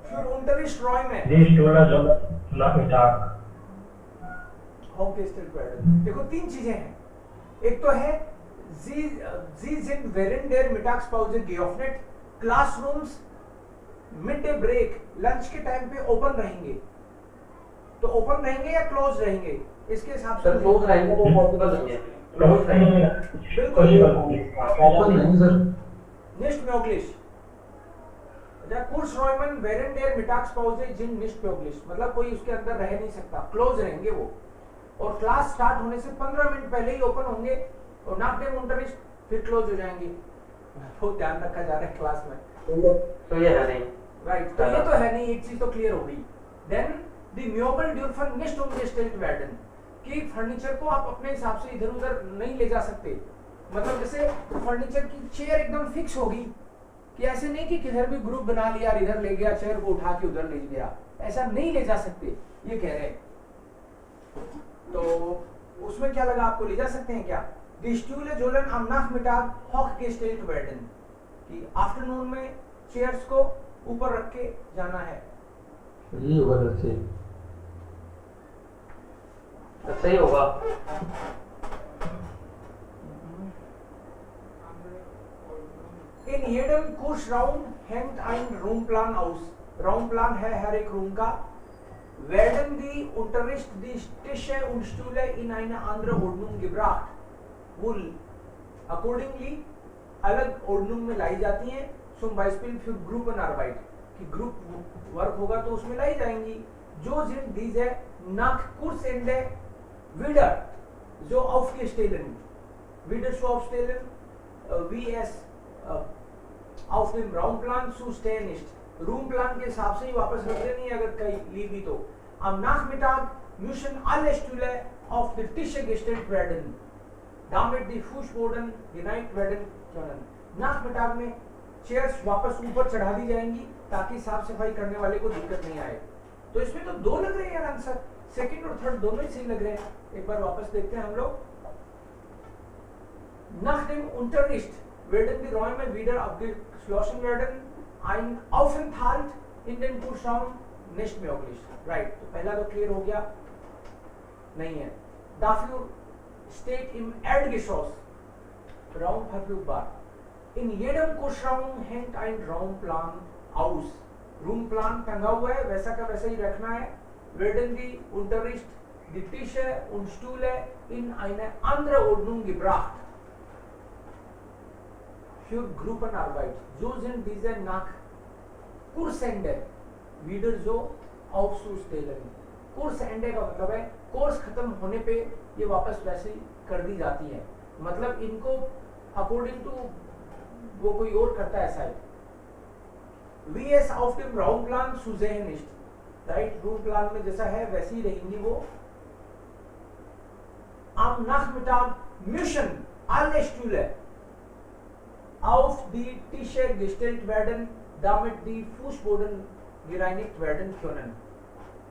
S1: Für Unterrichtsräume
S3: Die Stühle sollen Nachmittag.
S1: hochgestellt werden, देखो तीन चीजें हैं। एक तो है Sie sind während der Mittagspause geöffnet, classrooms mid day break lunch के टाइम पे ओपन रहेंगे। तो ओपन रहेंगे या क्लोज रहेंगे, इसके हिसाब से
S2: सर क्लोज रहेंगे वो पॉसिबल नहीं है। क्लोज रहेंगे
S1: बिल्कुल
S5: ओपन नहीं sir.
S1: nicht möglich। Der Kursräumen während der Mittagspause sind nicht möglich, मतलब कोई उसके अंदर रह नहीं सकता, क्लोज रहेंगे वो। और क्लास स्टार्ट होने से 15 मिनट पहले ही ओपन होंगे और nach dem Unterricht फिर क्लोज हो जाएंगे। बहुत ध्यान रखा जा रहा है क्लास में।
S2: तो ये है नहीं,
S1: राइट, तो ये तो है नहीं, एक चीज तो क्लियर हो गई। देन दी म्यूबल ड्यूरफन निस्ट umgestellt werden, कि फर्नीचर को आप अपने हिसाब से इधर उधर नहीं ले जा सकते। मतलब जैसे फर्नीचर की चेयर एकदम फिक्स होगी, कि ऐसे नहीं कि किधर भी ग्रुप बना लिया और इधर ले गया, चेयर को उठा के उधर ले गया, ऐसा नहीं ले जा सकते, ये कह रहे हैं। तो उसमें क्या लगा आपको, ले जा सकते हैं क्या? Die Stühle sollen am Nachmittag hochgestellt werden, कि आफ्टरनून में चेयर्स को ऊपर रख के जाना है।
S5: ये होगा अच्छे।
S2: अच्छा ही होगा।
S1: In jedem Kursraum hängt ein Raumplan aus। Raumplan है हर एक रूम का। Werden die Unterricht die Tische und Stühle in eine andere Ordnung gebracht, वो accordingly अलग ordnung में लाई जाती हैं। Zum Beispiel für Gruppenarbeit, कि ग्रुप वर्क होगा तो उसमें लाई जाएंगी। जो sind diese nach Kursende wieder so aufgestellt, wieder so aufstellen, wie es auf dem Raumplan zu stehen ist। Room plan के हिसाब से ही वापस रख देनी है अगर कहीं ली भी तो। Am Nachmittag müssen alle Stühle auf die Tische gestellt werden, damit die Fußboden gereinigt werden können। Nachmittag में चेयर्स वापस ऊपर चढ़ा दी जाएंगी ताकि साफ सफाई करने वाले को दिक्कत नहीं आए। तो इसमें तो दो लग रहे हैं यार आंसर, सेकंड और थर्ड दोनों ही सही लग रहे हैं। एक बार वापस देखते हैं हम लोग। Nach dem Unterricht werden die Räume wieder abgeschlossen werden. Ein Aufenthalt in den Kursraum nicht möglich. Right, तो पहला तो क्लियर हो गया, नहीं है. Dafür steht im Erdgeschoss Raum verfügbar. In jedem Kursraum hängt ein Raumplan aus. Raumplan टंगा हुआ है, वैसा का वैसा ही रखना है. Werden die Unterricht, die Tische und Stühle in eine andere Ordnung gebracht. Für Gruppenarbeit. So sind diese nach Kursende wieder so aufzustellen. Kursende का मतलब है कोर्स खत्म होने पे ये वापस वैसे ही कर दी जाती है. मतलब इनको अकॉर्डिंग टू वो कोई और करता है ऐसा ही. Wie es auf dem Raumplan zu sehen ist. Right, room plan में जैसा है वैसे ही रहेंगी वो. Am Nachmittag müssen alle Stühle auf die Tische gestellt werden, damit die Fußboden gereinigt werden können.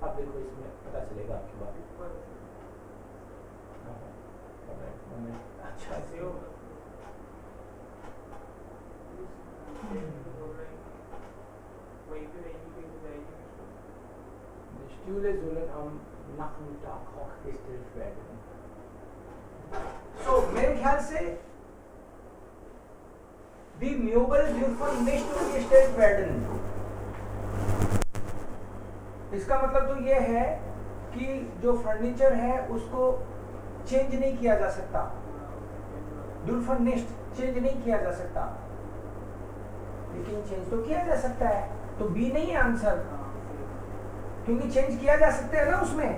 S1: अब देखो इसमें पता चलेगा आपकी बात. अच्छा से हो.
S4: वहीं पे रहेंगी, कहीं पे जाएगी.
S1: Die Stühle sollen am Nachmittag hochgestellt werden. So, मेरे ख्याल से die Möbel dürfen nicht umgestellt werden. इसका मतलब तो ये है कि जो फर्नीचर है उसको चेंज नहीं किया जा सकता. dürfen nicht चेंज नहीं किया जा सकता, लेकिन चेंज तो किया जा सकता है. तो बी नहीं है आंसर, क्योंकि चेंज किया जा सकता है ना. उसमें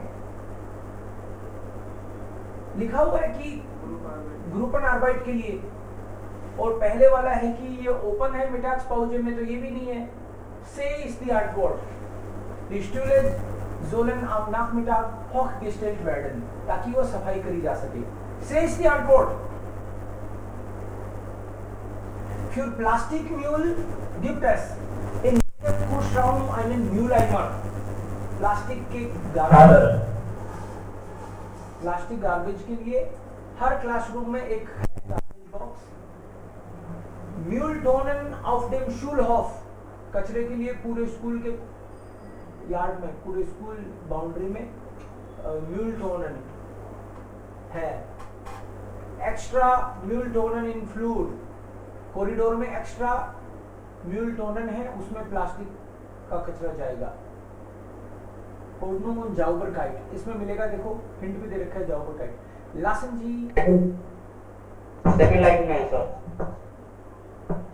S1: लिखा हुआ है कि ग्रुपन आर्बाइट के लिए, और पहले वाला है कि ये ओपन है मिटाक्स पाउजे में, तो ये भी नहीं है. से is the artboard. Die Stühle sollen am Nachmittag hochgestellt werden, ताकि वो सफाई करी जा सके. से is the artboard. Für Plastikmüll gibt es in jedem Kursraum einen Mülleimer. Plastic के प्लास्टिक गार्बेज के लिए हर क्लासरूम में एक garbage box. Mülltonnen auf dem Schulhof, कचरे के लिए पूरे स्कूल के यार्ड में, पूरे स्कूल बाउंड्री में Mülltonnen है. Extra Mülltonnen in Flur, corridor में एक्स्ट्रा Mülltonnen है, उसमें प्लास्टिक का कचरा जाएगा. Ordnung und Sauberkeit, इसमें मिलेगा. देखो हिंट भी दे रखा है Sauberkeit. लासन जी
S2: सेकंड लाइन में है sir.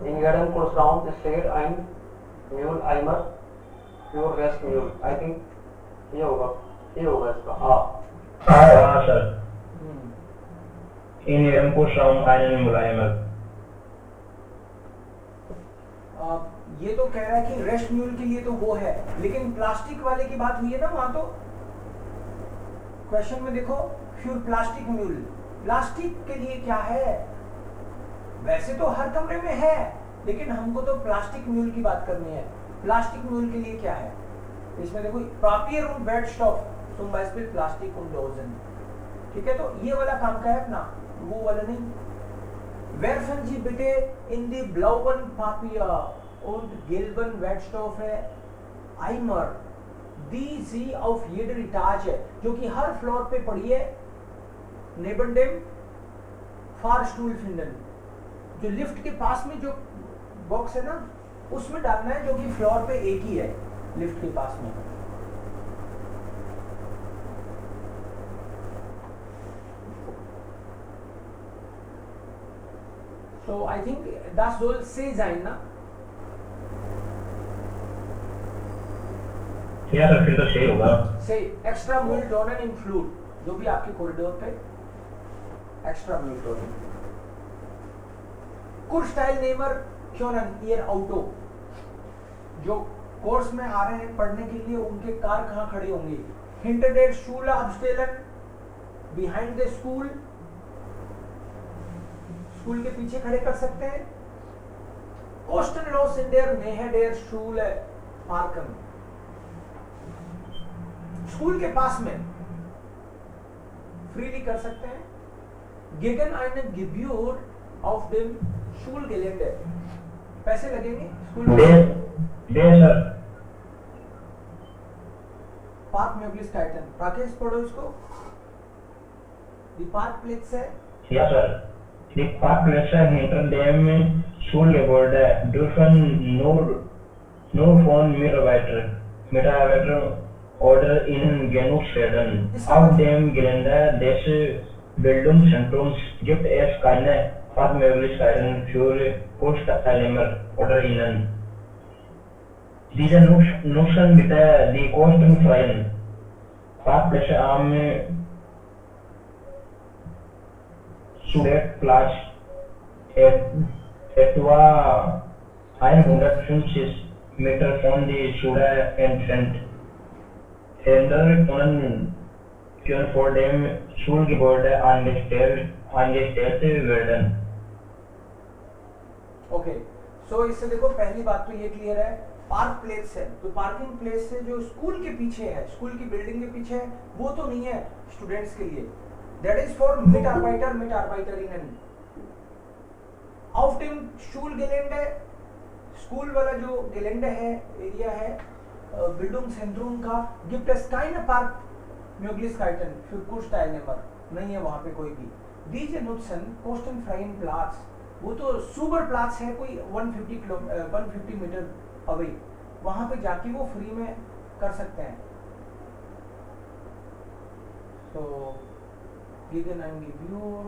S2: In jedem Kursraum steht ein Mülleimer für Restmüll. I think ये होगा इसका.
S3: हाँ sir. In jedem Kursraum einen Mülleimer.
S1: ये तो कह रहा है कि रेस्ट म्यूल के लिए तो वो है, लेकिन प्लास्टिक वाले की बात हुई है ना वहां. तो क्वेश्चन में देखो फ्यूर प्लास्टिक म्यूल, प्लास्टिक के लिए क्या है. वैसे तो हर कमरे में है, लेकिन हमको तो प्लास्टिक म्यूल की बात करनी है. प्लास्टिक म्यूल के लिए क्या है इसमें देखो. Papier und Wertstoff, zum Beispiel Plastik und Dosen. ठीक है, तो ये वाला काम का है अपना, वो वाला नहीं. Werfen Sie bitte in die blauen Papier und gelben Wertstoffe Eimer, die Sie auf jeder Etage, जो कि हर फ्लोर पे पड़ी है, neben dem Fahrstuhl finden. जो लिफ्ट के पास में जो बॉक्स है ना, उसमें डालना है, जो कि फ्लोर पे एक ही है लिफ्ट के पास में. So I think das soll C sein, ना.
S3: या सर फिर तो सही होगा.
S1: से एक्स्ट्रा Mülltonnen in Flur, जो भी आपके कॉरिडोर पे extra Mülltonnen. Kursteilnehmer können ihr Auto, जो कोर्स में आ रहे हैं पढ़ने के लिए, उनके कार कहाँ खड़ी होंगी. Hinter der Schule abstellen, behind the school, school के पीछे खड़े कर सकते हैं. Kostenlos in der Nähe der Schule parken, school के पास में फ्रीली कर सकते हैं. Gegen eine Gebühr auf dem Schulgelände. पैसे लगेंगे स्कूल
S3: बे
S1: में।
S3: बे सर
S1: पार्क Möglichkeiten. राकेश पढ़ो इसको। Die Parkplätze
S3: या sir die Parkplätze hinter dem Schulgebäude dürfen nur von Mitarbeitern oder ihnen genutzt werden. Auf dem Gelände des Bildungszentrums gibt es keine Parkmöglichkeiten für Kursteilnehmer oder ihnen. Diese nutzen bitte die kostenfreien Parkplätze am Sudeckplatz, etwa 150 Meter von der Schule entfernt. Händler können vor dem Schulgebäude angestellt werden.
S1: Okay so इससे देखो पहली बात तो ये क्लियर है, पार्क प्लेस है तो पार्किंग प्लेस से जो स्कूल के पीछे है, स्कूल की बिल्डिंग के पीछे है, वो तो नहीं है स्टूडेंट्स के लिए, that is for Mitarbeiterinnen. Auf dem Schulgelände, school वाला जो गेलेंडे है, एरिया है, Bildungszentrum का, gibt es keine Parkmöglichkeiten für Kursteilnehmer, नहीं है वहाँ पे कोई भी. Diese nutzen kostenfreien Platz, वो तो सुपर प्लाट्स है कोई 150 मीटर अवे, वहां पे जाके वो फ्री में कर सकते हैं. तो gegen ein Gebühr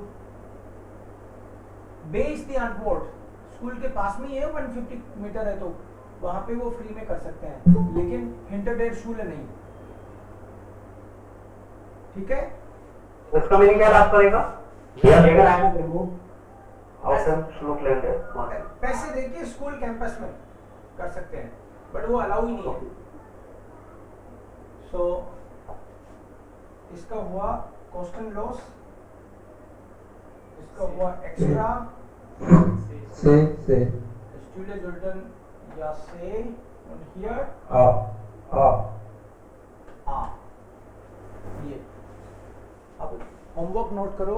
S1: बेस दी अनपोर्ट, स्कूल के पास में ही है, 150 मीटर है तो वहां पे वो फ्री में कर सकते हैं, लेकिन हिंटर स्कूल नहीं. ठीक है,
S2: इसका मीनिंग क्या लास्ट करेगा?
S3: या
S2: अगर आए ना आउटसाइड स्लोप लेंगे
S1: पैसे देके स्कूल कैंपस में कर सकते हैं, बट वो अलाउ ही नहीं है. सो इसका हुआ कॉस्ट एंड लॉस, इसका हुआ एक्स्ट्रा
S5: से
S1: स्टूडेंट रिटर्न या से और हियर ये. अब होमवर्क नोट करो.